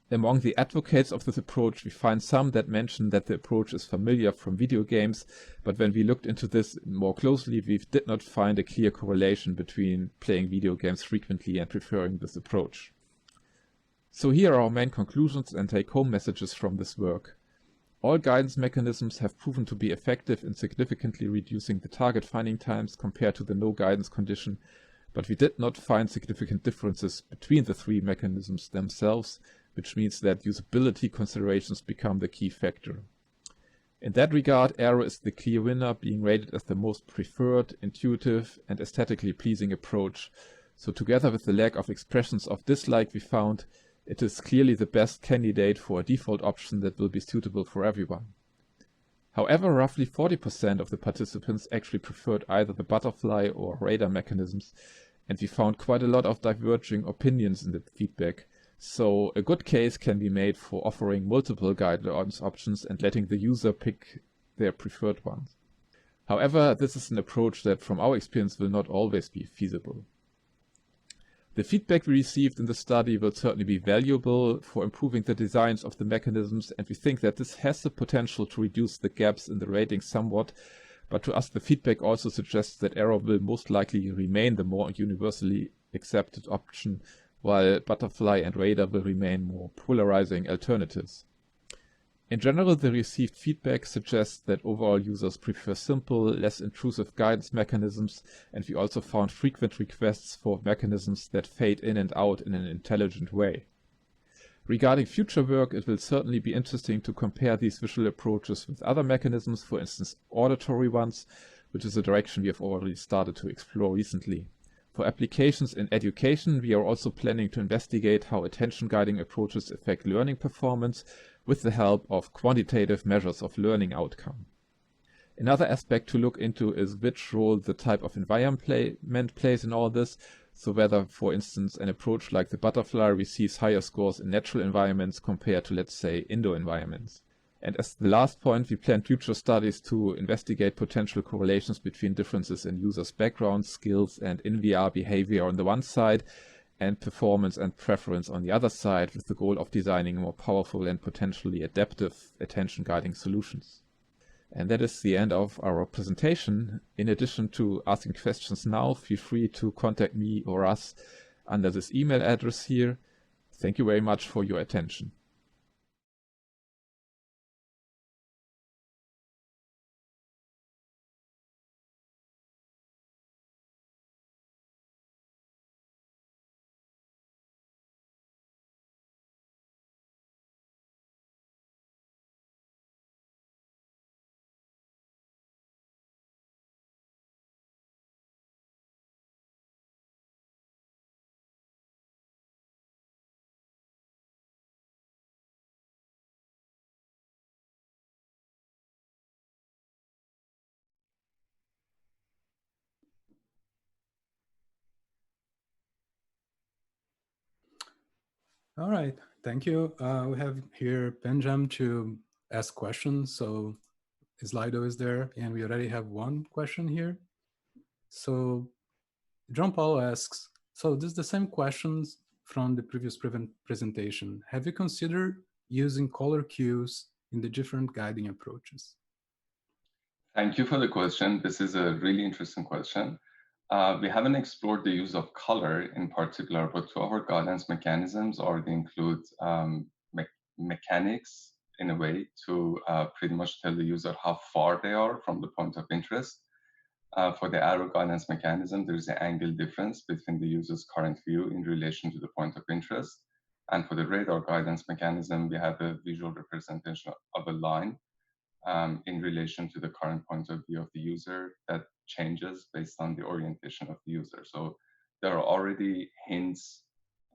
Among the advocates of this approach, we find some that mention that the approach is familiar from video games, but when we looked into this more closely, we did not find a clear correlation between playing video games frequently and preferring this approach. So here are our main conclusions and take-home messages from this work. All guidance mechanisms have proven to be effective in significantly reducing the target finding times compared to the no guidance condition, but we did not find significant differences between the three mechanisms themselves, which means that usability considerations become the key factor. In that regard, Arrow is the clear winner, being rated as the most preferred, intuitive, and aesthetically pleasing approach. So together with the lack of expressions of dislike we found, it is clearly the best candidate for a default option that will be suitable for everyone. However, roughly 40% of the participants actually preferred either the butterfly or radar mechanisms, and we found quite a lot of diverging opinions in the feedback. So a good case can be made for offering multiple guidance options and letting the user pick their preferred ones. However, this is an approach that from our experience will not always be feasible. The feedback we received in the study will certainly be valuable for improving the designs of the mechanisms, and we think that this has the potential to reduce the gaps in the rating somewhat, but to us the feedback also suggests that Arrow will most likely remain the more universally accepted option, while Butterfly and Radar will remain more polarizing alternatives. In general, the received feedback suggests that overall users prefer simple, less intrusive guidance mechanisms, and we also found frequent requests for mechanisms that fade in and out in an intelligent way. Regarding future work, it will certainly be interesting to compare these visual approaches with other mechanisms, for instance auditory ones, which is a direction we have already started to explore recently. For applications in education, we are also planning to investigate how attention guiding approaches affect learning performance with the help of quantitative measures of learning outcome. Another aspect to look into is which role the type of environment plays in all this, so whether, for instance, an approach like the butterfly receives higher scores in natural environments compared to, let's say, indoor environments. And as the last point, we plan future studies to investigate potential correlations between differences in users' backgrounds, skills, and in-VR behavior on the one side, and performance and preference on the other side, with the goal of designing more powerful and potentially adaptive attention-guiding solutions. And that is the end of our presentation. In addition to asking questions now, feel free to contact me or us under this email address here. Thank you very much for your attention. All right, thank you. We have here Benjam to ask questions. So Slido is there, and we already have one question here. So John Paul asks, so this is the same questions from the previous presentation. Have you considered using color cues in the different guiding approaches? Thank you for the question. This is a really interesting question. We haven't explored the use of color in particular, but two of our guidance mechanisms already include mechanics in a way to pretty much tell the user how far they are from the point of interest. For the arrow guidance mechanism, there is an angle difference between the user's current view in relation to the point of interest. And for the radar guidance mechanism, we have a visual representation of a line in relation to the current point of view of the user that changes based on the orientation of the user. So there are already hints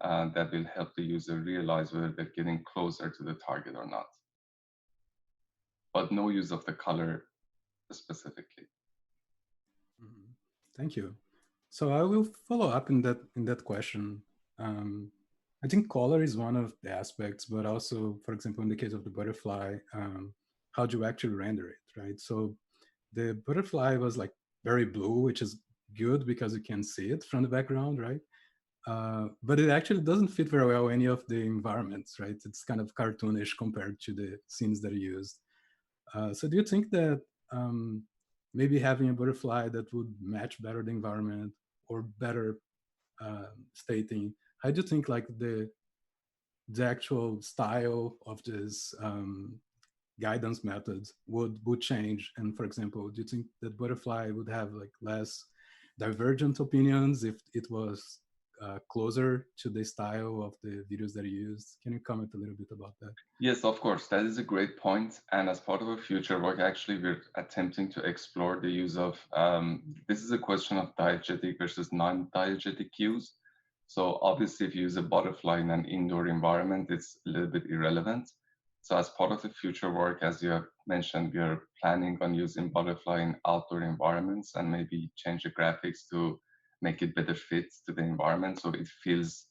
that will help the user realize whether they're getting closer to the target or not. But no use of the color specifically. Mm-hmm. Thank you. So I will follow up in that question. I think color is one of the aspects, but also, for example, in the case of the butterfly, how do you actually render it, right? So the butterfly was like very blue, which is good because you can see it from the background, right? But it actually doesn't fit very well any of the environments, right? It's kind of cartoonish compared to the scenes that are used. So do you think that maybe having a butterfly that would match better the environment or better stating, how do you think like the actual style of this guidance methods would change? And for example, do you think that butterfly would have like less divergent opinions if it was closer to the style of the videos that you used? Can you comment a little bit about that? Yes, of course, that is a great point. And as part of our future work, actually, we're attempting to explore the use of, this is a question of diegetic versus non-diegetic cues. So obviously, if you use a butterfly in an indoor environment, it's a little bit irrelevant. So as part of the future work, as you have mentioned, we are planning on using butterfly in outdoor environments and maybe change the graphics to make it better fit to the environment so it feels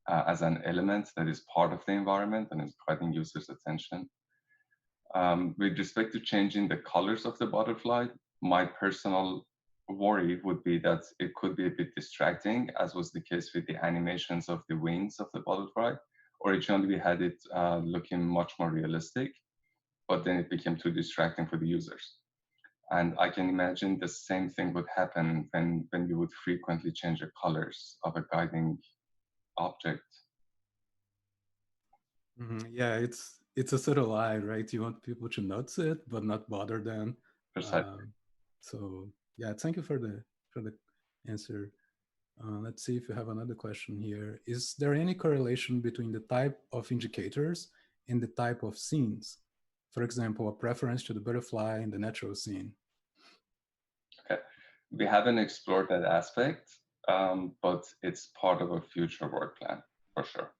as an element that is part of the environment and is guiding users' attention. With respect to changing the colors of the butterfly, my personal worry would be that it could be a bit distracting, as was the case with the animations of the wings of the butterfly. Originally, we had it looking much more realistic, but then it became too distracting for the users. And I can imagine the same thing would happen when you would frequently change the colors of a guiding object. Mm-hmm. Yeah, it's a subtle lie, right? You want people to notice it, but not bother them. So yeah, thank you for the answer. Let's see if you have another question here. Is there any correlation between the type of indicators and the type of scenes? For example, a preference to the butterfly in the natural scene. Okay, we haven't explored that aspect, but it's part of a future work plan for sure.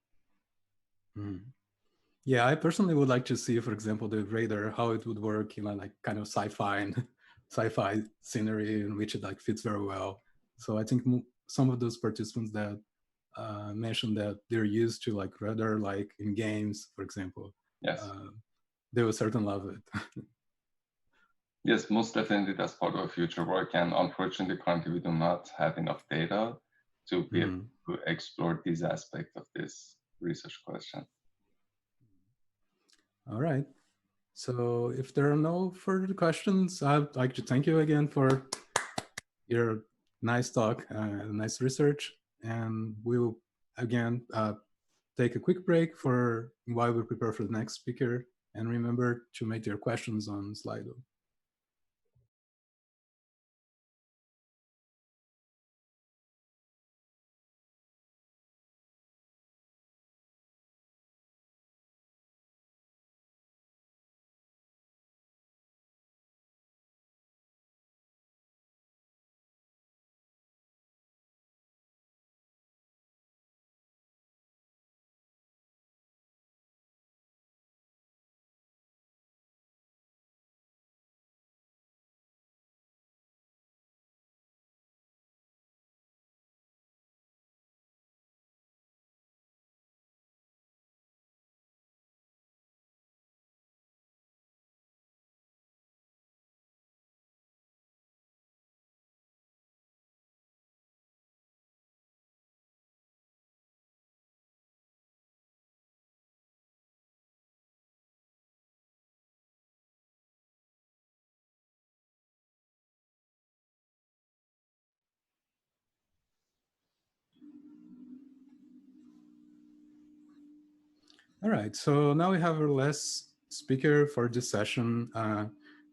Mm-hmm. Yeah, I personally would like to see, for example, the radar, how it would work in a like kind of sci-fi scenery in which it like fits very well. So I think some of those participants that mentioned that they're used to like radar like in games, for example. Yes. They will certainly love it. Yes, most definitely that's part of our future work. And unfortunately, currently we do not have enough data to be able to explore these aspects of this research question. All right. So if there are no further questions, I'd like to thank you again for your nice talk, nice research. And we'll again take a quick break while we prepare for the next speaker. And remember to make your questions on Slido. All right, so now we have our last speaker for this session,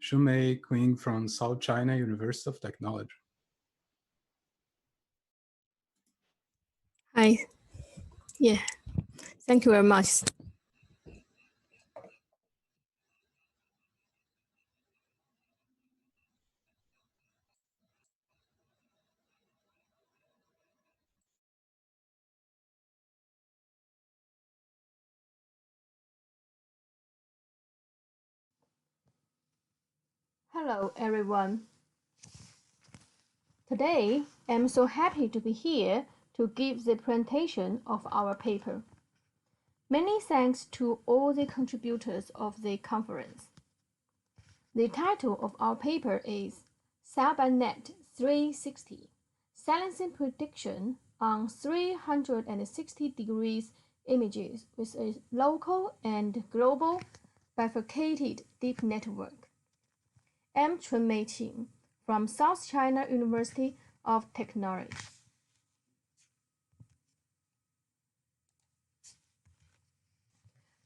Shumei Qing from South China University of Technology. Hi. Yeah, thank you very much. Hello, everyone. Today, I'm so happy to be here to give the presentation of our paper. Many thanks to all the contributors of the conference. The title of our paper is Cell-by-Net 360, Silencing Prediction on 360 degrees images with a local and global bifurcated deep network. I'm Chunmei Qing from South China University of Technology.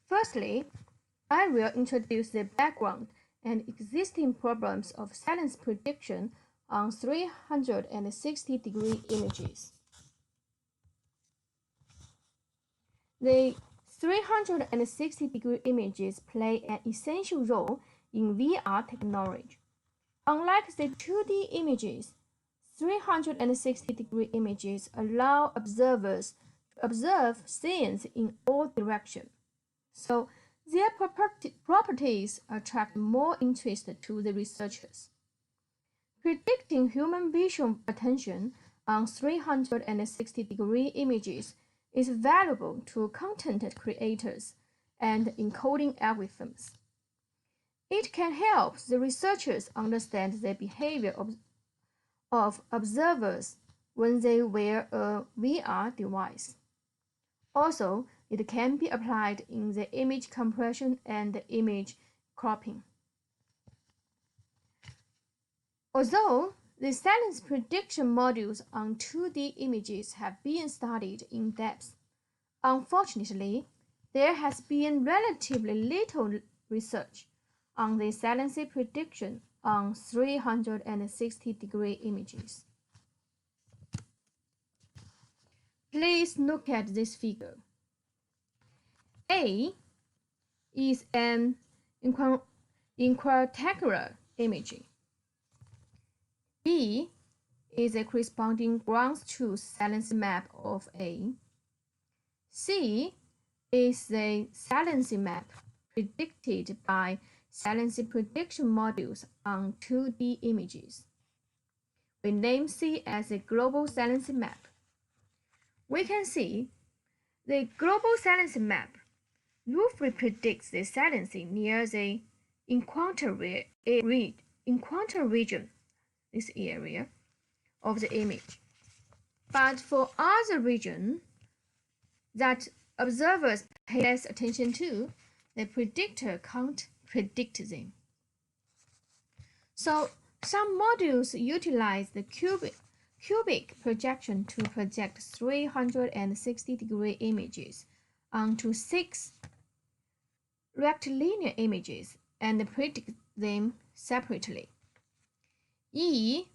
Firstly, I will introduce the background and existing problems of silence prediction on 360-degree images. The 360-degree images play an essential role in VR technology. Unlike the 2D images, 360-degree images allow observers to observe scenes in all directions, so their properties attract more interest to the researchers. Predicting human visual attention on 360-degree images is valuable to content creators and encoding algorithms. It can help the researchers understand the behavior of observers when they wear a VR device. Also, it can be applied in the image compression and image cropping. Although the silence prediction modules on 2D images have been studied in depth, unfortunately, there has been relatively little research on the silence prediction on 360-degree images. Please look at this figure. A is an equilateral image. B is a corresponding ground truth silence map of A. C is the silence map predicted by silence prediction modules on 2D images. We name C as a global silence map. We can see the global silence map roughly predicts the silencing near the encounter region, this area of the image. But for other regions that observers pay less attention to, the predictor can't predict them. So some modules utilize the cubic projection to project 360-degree images onto 6 rectilinear images and predict them separately. E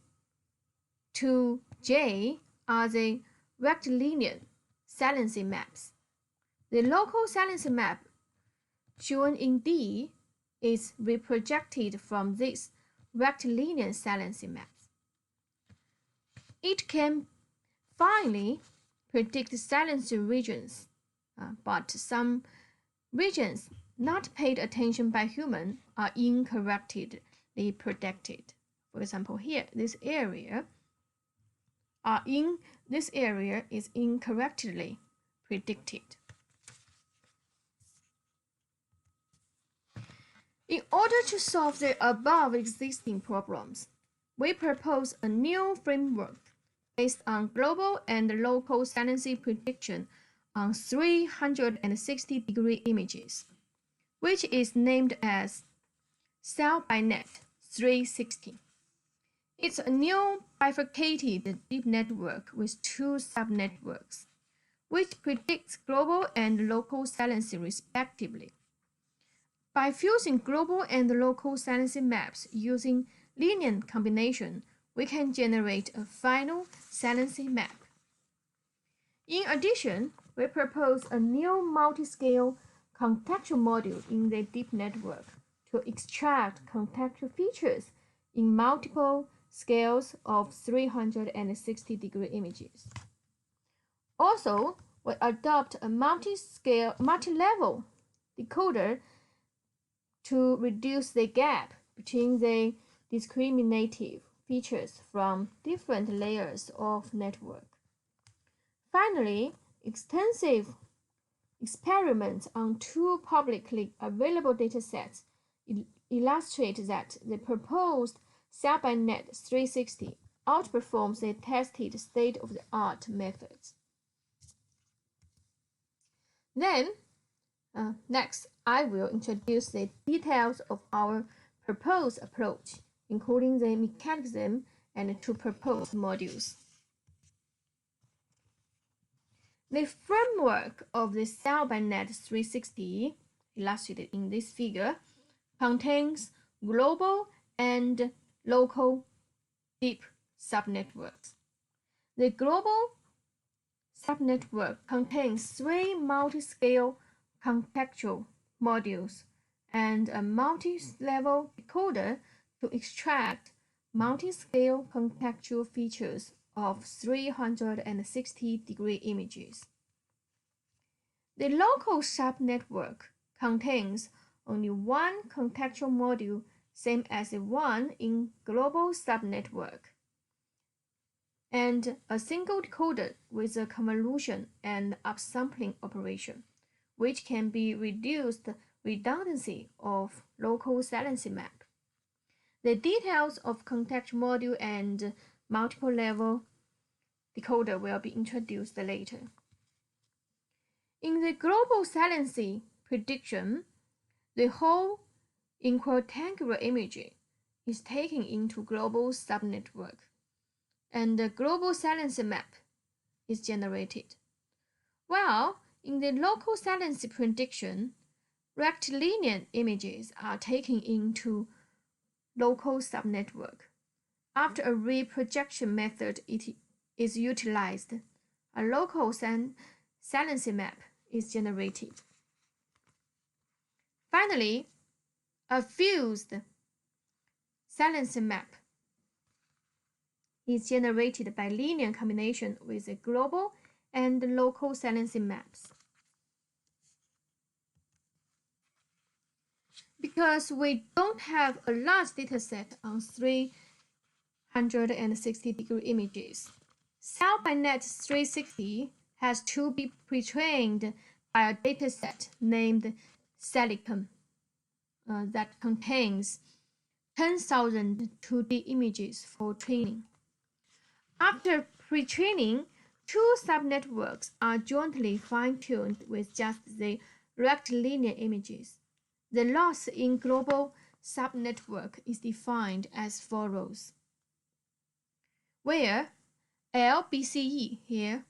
to J are the rectilinear silencing maps. The local silencing map shown in D is reprojected from these rectilinear silencing maps. It can finally predict silenced regions, but some regions not paid attention by humans are incorrectly predicted. For example, here, this area is incorrectly predicted. In order to solve the above existing problems, we propose a new framework based on global and local silencing prediction on 360-degree images, which is named as Cell-by-Net 360. It's a new bifurcated deep network with 2 subnetworks, which predicts global and local silencing respectively. By fusing global and local silencing maps using linear combination, we can generate a final silencing map. In addition, we propose a new multi-scale contextual module in the deep network to extract contextual features in multiple scales of 360-degree images. Also, we adopt a multi-level decoder to reduce the gap between the discriminative features from different layers of network. Finally, extensive experiments on two publicly available datasets illustrate that the proposed cell-by-net 360 outperforms the tested state-of-the-art methods. Then, next, I will introduce the details of our proposed approach, including the mechanism and two proposed modules. The framework of the cell-by-net 360, illustrated in this figure, contains global and local deep subnetworks. The global subnetwork contains three multi-scale contextual modules and a multi-level decoder to extract multi-scale contextual features of 360-degree images. The local subnetwork contains only one contextual module, same as the one in global subnetwork, and a single decoder with a convolution and upsampling operation, which can be reduced redundancy of local saliency map. The details of contextual module and multiple level decoder will be introduced later. In the global saliency prediction, the whole equidistant image is taken into global subnetwork, and the global saliency map is generated. While in the local saliency prediction, rectilinear images are taken into local subnetwork. After a reprojection method is utilized, a local saliency map is generated. Finally, a fused saliency map is generated by linear combination with the global and local saliency maps. Because we don't have a large dataset on 360-degree images, cell-by-net 360 has to be pre-trained by a dataset named Silicon that contains 10,000 2D images for training. After pre-training, two subnetworks are jointly fine-tuned with just the rectilinear images. The loss in global subnetwork is defined as follows, where LBCE here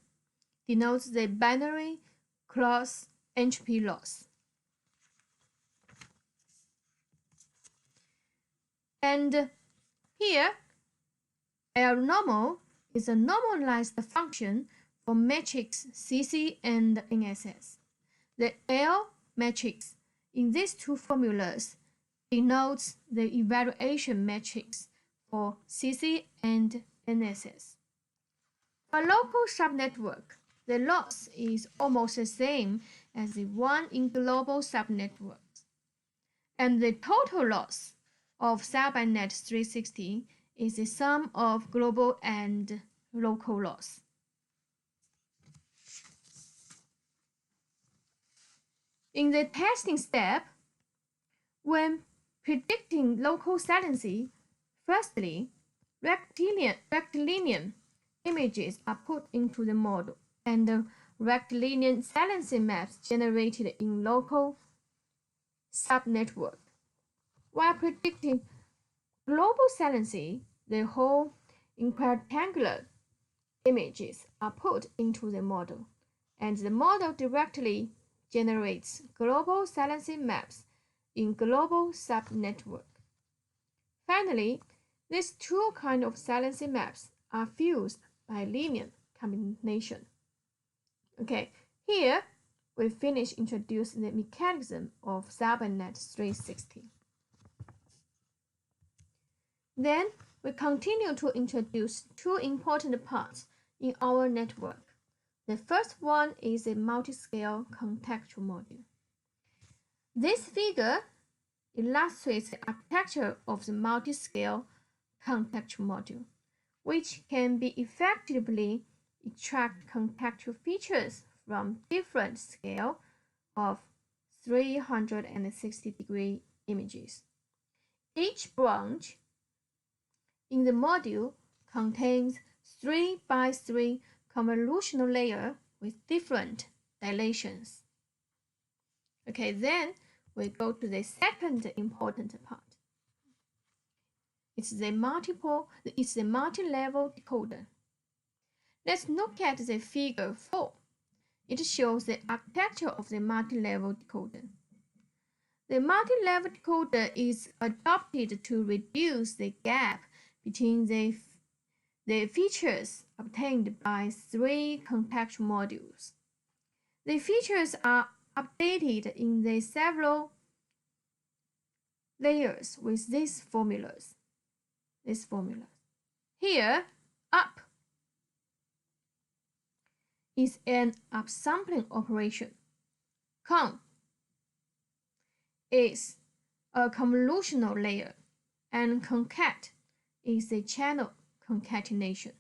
denotes the binary cross entropy loss. And here, L normal is a normalized function for matrix CC and NSS. The L matrix in these two formulas denotes the evaluation matrix for CC and NSS. For local subnetwork, the loss is almost the same as the one in global subnetworks, and the total loss of cell-by-net 360 is the sum of global and local loss. In the testing step, when predicting local saliency, firstly, rectilinear images are put into the model, and the rectilinear saliency maps generated in local subnetwork. While predicting global saliency, the whole equidistant images are put into the model, and the model directly generates global saliency maps in global subnetwork. Finally, these two kinds of saliency maps are fused by linear combination. Okay, here we finish introducing the mechanism of cell-by-net 360. Then we continue to introduce two important parts in our network. The first one is a multi-scale contextual module. This figure illustrates the architecture of the multi-scale contextual module, which can be effectively extract contextual features from different scale of 360-degree images. Each branch in the module contains 3 by 3 convolutional layer with different dilations. Okay, then we go to the second important part. It's the multi-level decoder. Let's look at the figure 4. It shows the architecture of the multi-level decoder. The multi-level decoder is adopted to reduce the gap between the features obtained by 3 contextual modules. The features are updated in the several layers with these formulas. Here, up is an upsampling operation. Con is a convolutional layer, and concat is a channel concatenation.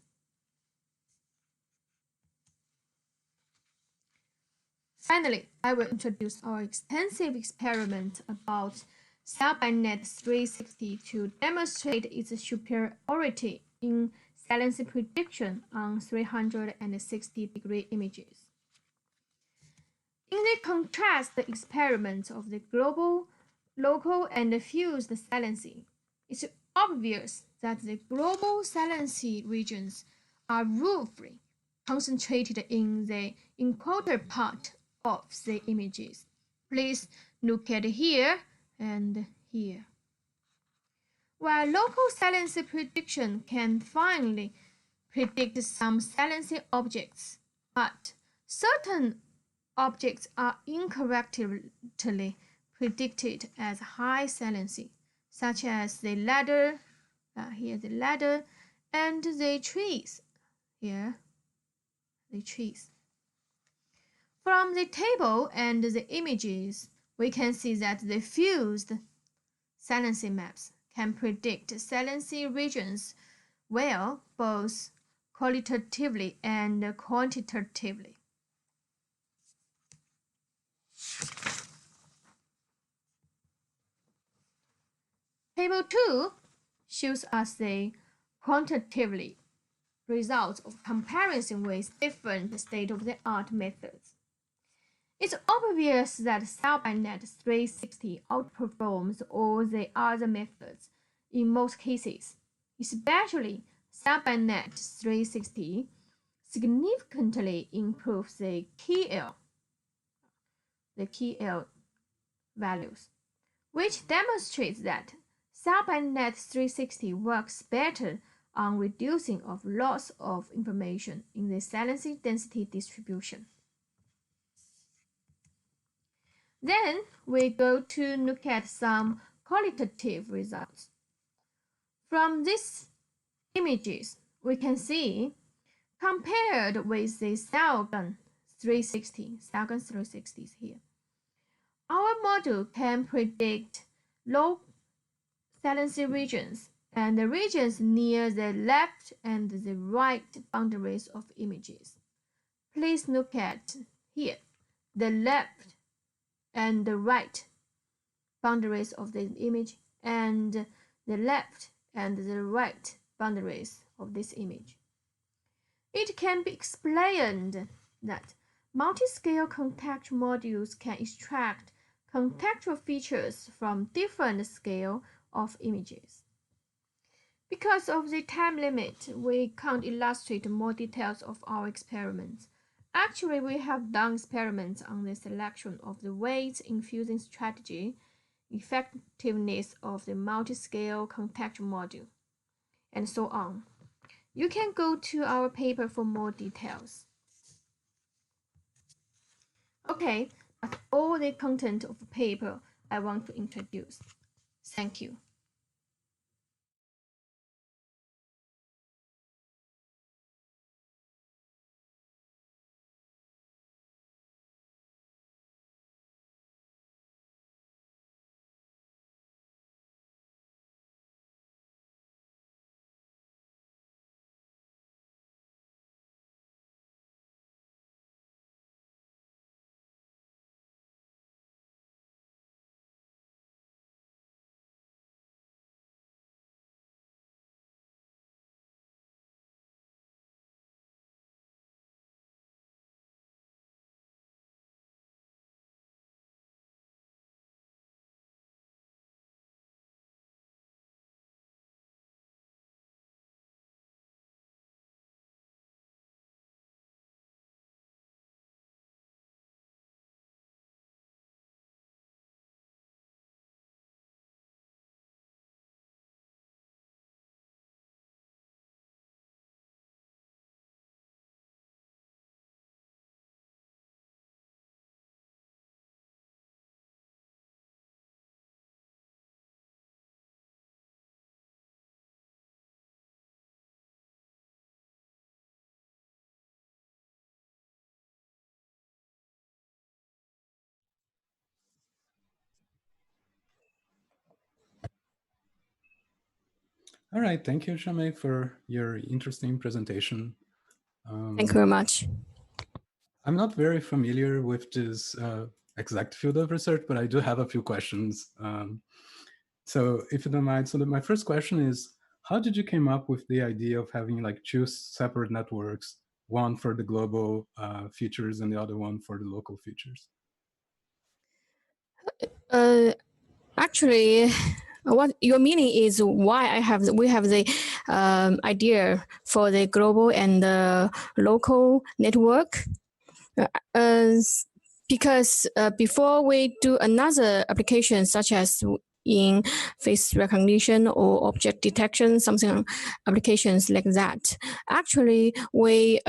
Finally, I will introduce our extensive experiment about cell-by-net 360 to demonstrate its superiority in saliency prediction on 360-degree images. In the contrast experiment of the global, local, and fused saliency, it's obvious that the global saliency regions are roughly concentrated in the encoder part of the images. Please look at here and here. While local saliency prediction can finally predict some saliency objects, but certain objects are incorrectly predicted as high saliency, such as the ladder, here the ladder, and the trees, here the trees. From the table and the images, we can see that the fused saliency maps can predict saliency regions well, both qualitatively and quantitatively. Table 2 shows us the quantitatively results of comparison with different state-of-the-art methods. It's obvious that cell-by-net 360 outperforms all the other methods in most cases, especially cell-by-net 360 significantly improves the KL values, which demonstrates that cell-by-net 360 works better on reducing of loss of information in the saliency density distribution. Then we go to look at some qualitative results. From these images, we can see, compared with the Cellgun 360s here, our model can predict low saliency regions and the regions near the left and the right boundaries of images. Please look at here, the left and the right boundaries of the image and the left and the right boundaries of this image. It can be explained that multi-scale contextual modules can extract contextual features from different scale of images. Because of the time limit, we can't illustrate more details of our experiments. Actually, we have done experiments on the selection of the weights infusing strategy, effectiveness of the multi-scale contextual module, and so on. You can go to our paper for more details. Okay, that's all the content of the paper I want to introduce. Thank you. All right, thank you, Shamay, for your interesting presentation. Thank you very much. I'm not very familiar with this exact field of research, but I do have a few questions. So if you don't mind, so my first question is, how did you came up with the idea of having like two separate networks, one for the global features and the other one for the local features? Actually, what your meaning is why we have the idea for the global and the local network. Because before we do another application such as in face recognition or object detection, something applications like that. Actually, we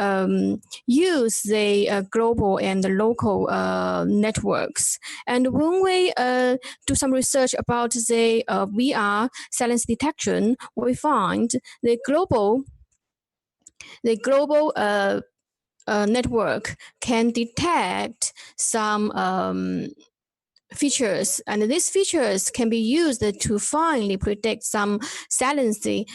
use the global and the local networks. And when we do some research about the VR silence detection, we find the global network can detect some features, and these features can be used to finally predict some silencing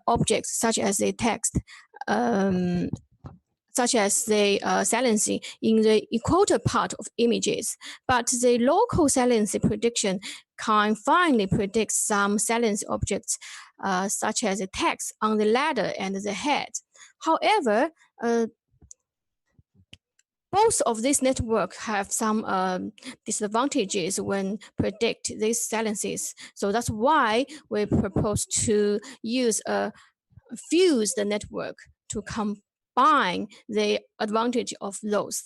objects, such as the text, such as the silencing in the equator part of images. But the local silencing prediction can finally predict some silence objects, such as the text on the ladder and the head. However, both of these networks have some disadvantages when predict these silences. So that's why we propose to use a fused network to combine the advantage of those.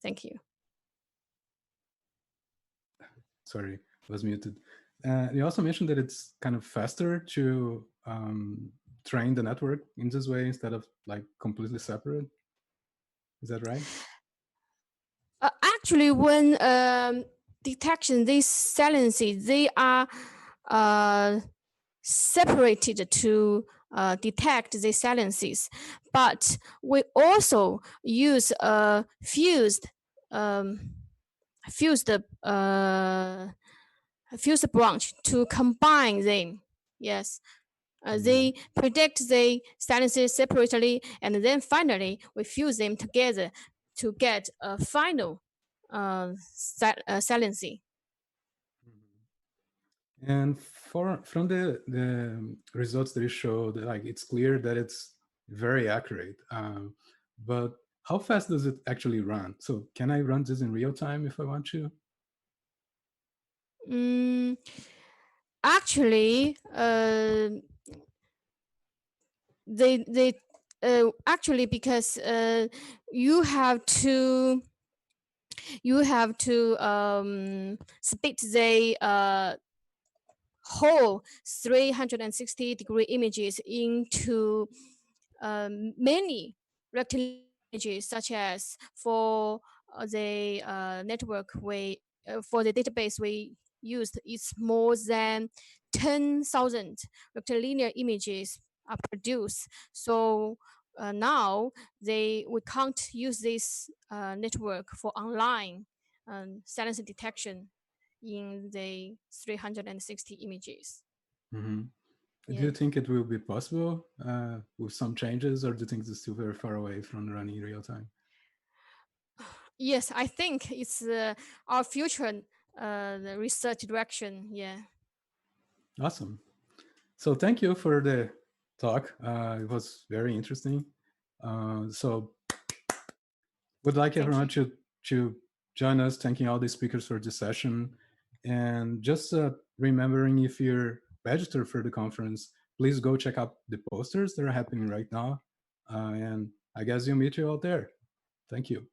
Thank you. Sorry, I was muted. You also mentioned that it's kind of faster to train the network in this way instead of like completely separate. Is that right? Actually, when detection, these silences, they are separated to detect the silences, but we also use a fused branch to combine them. Yes. They predict the silences separately, and then finally we fuse them together to get a final silencing. And from the results that you showed, like it's clear that it's very accurate. But how fast does it actually run? So can I run this in real time if I want to? Actually, they actually, because you have to split the whole 360-degree images into many rectangular images, such as for the network for the database we used, it's more than 10,000 rectilinear images are produced. So now we can't use this network for online silence detection in the 360 images. Mm-hmm. Yeah. Do you think it will be possible with some changes, or do you think it's still very far away from running in real time? Yes, I think it's our future the research direction. Yeah. Awesome. So thank you for the talk. It was very interesting. So would like everyone to join us, thanking all the speakers for this session. And just remembering, if you're registered for the conference, please go check out the posters that are happening right now. And I guess you'll meet you out there. Thank you.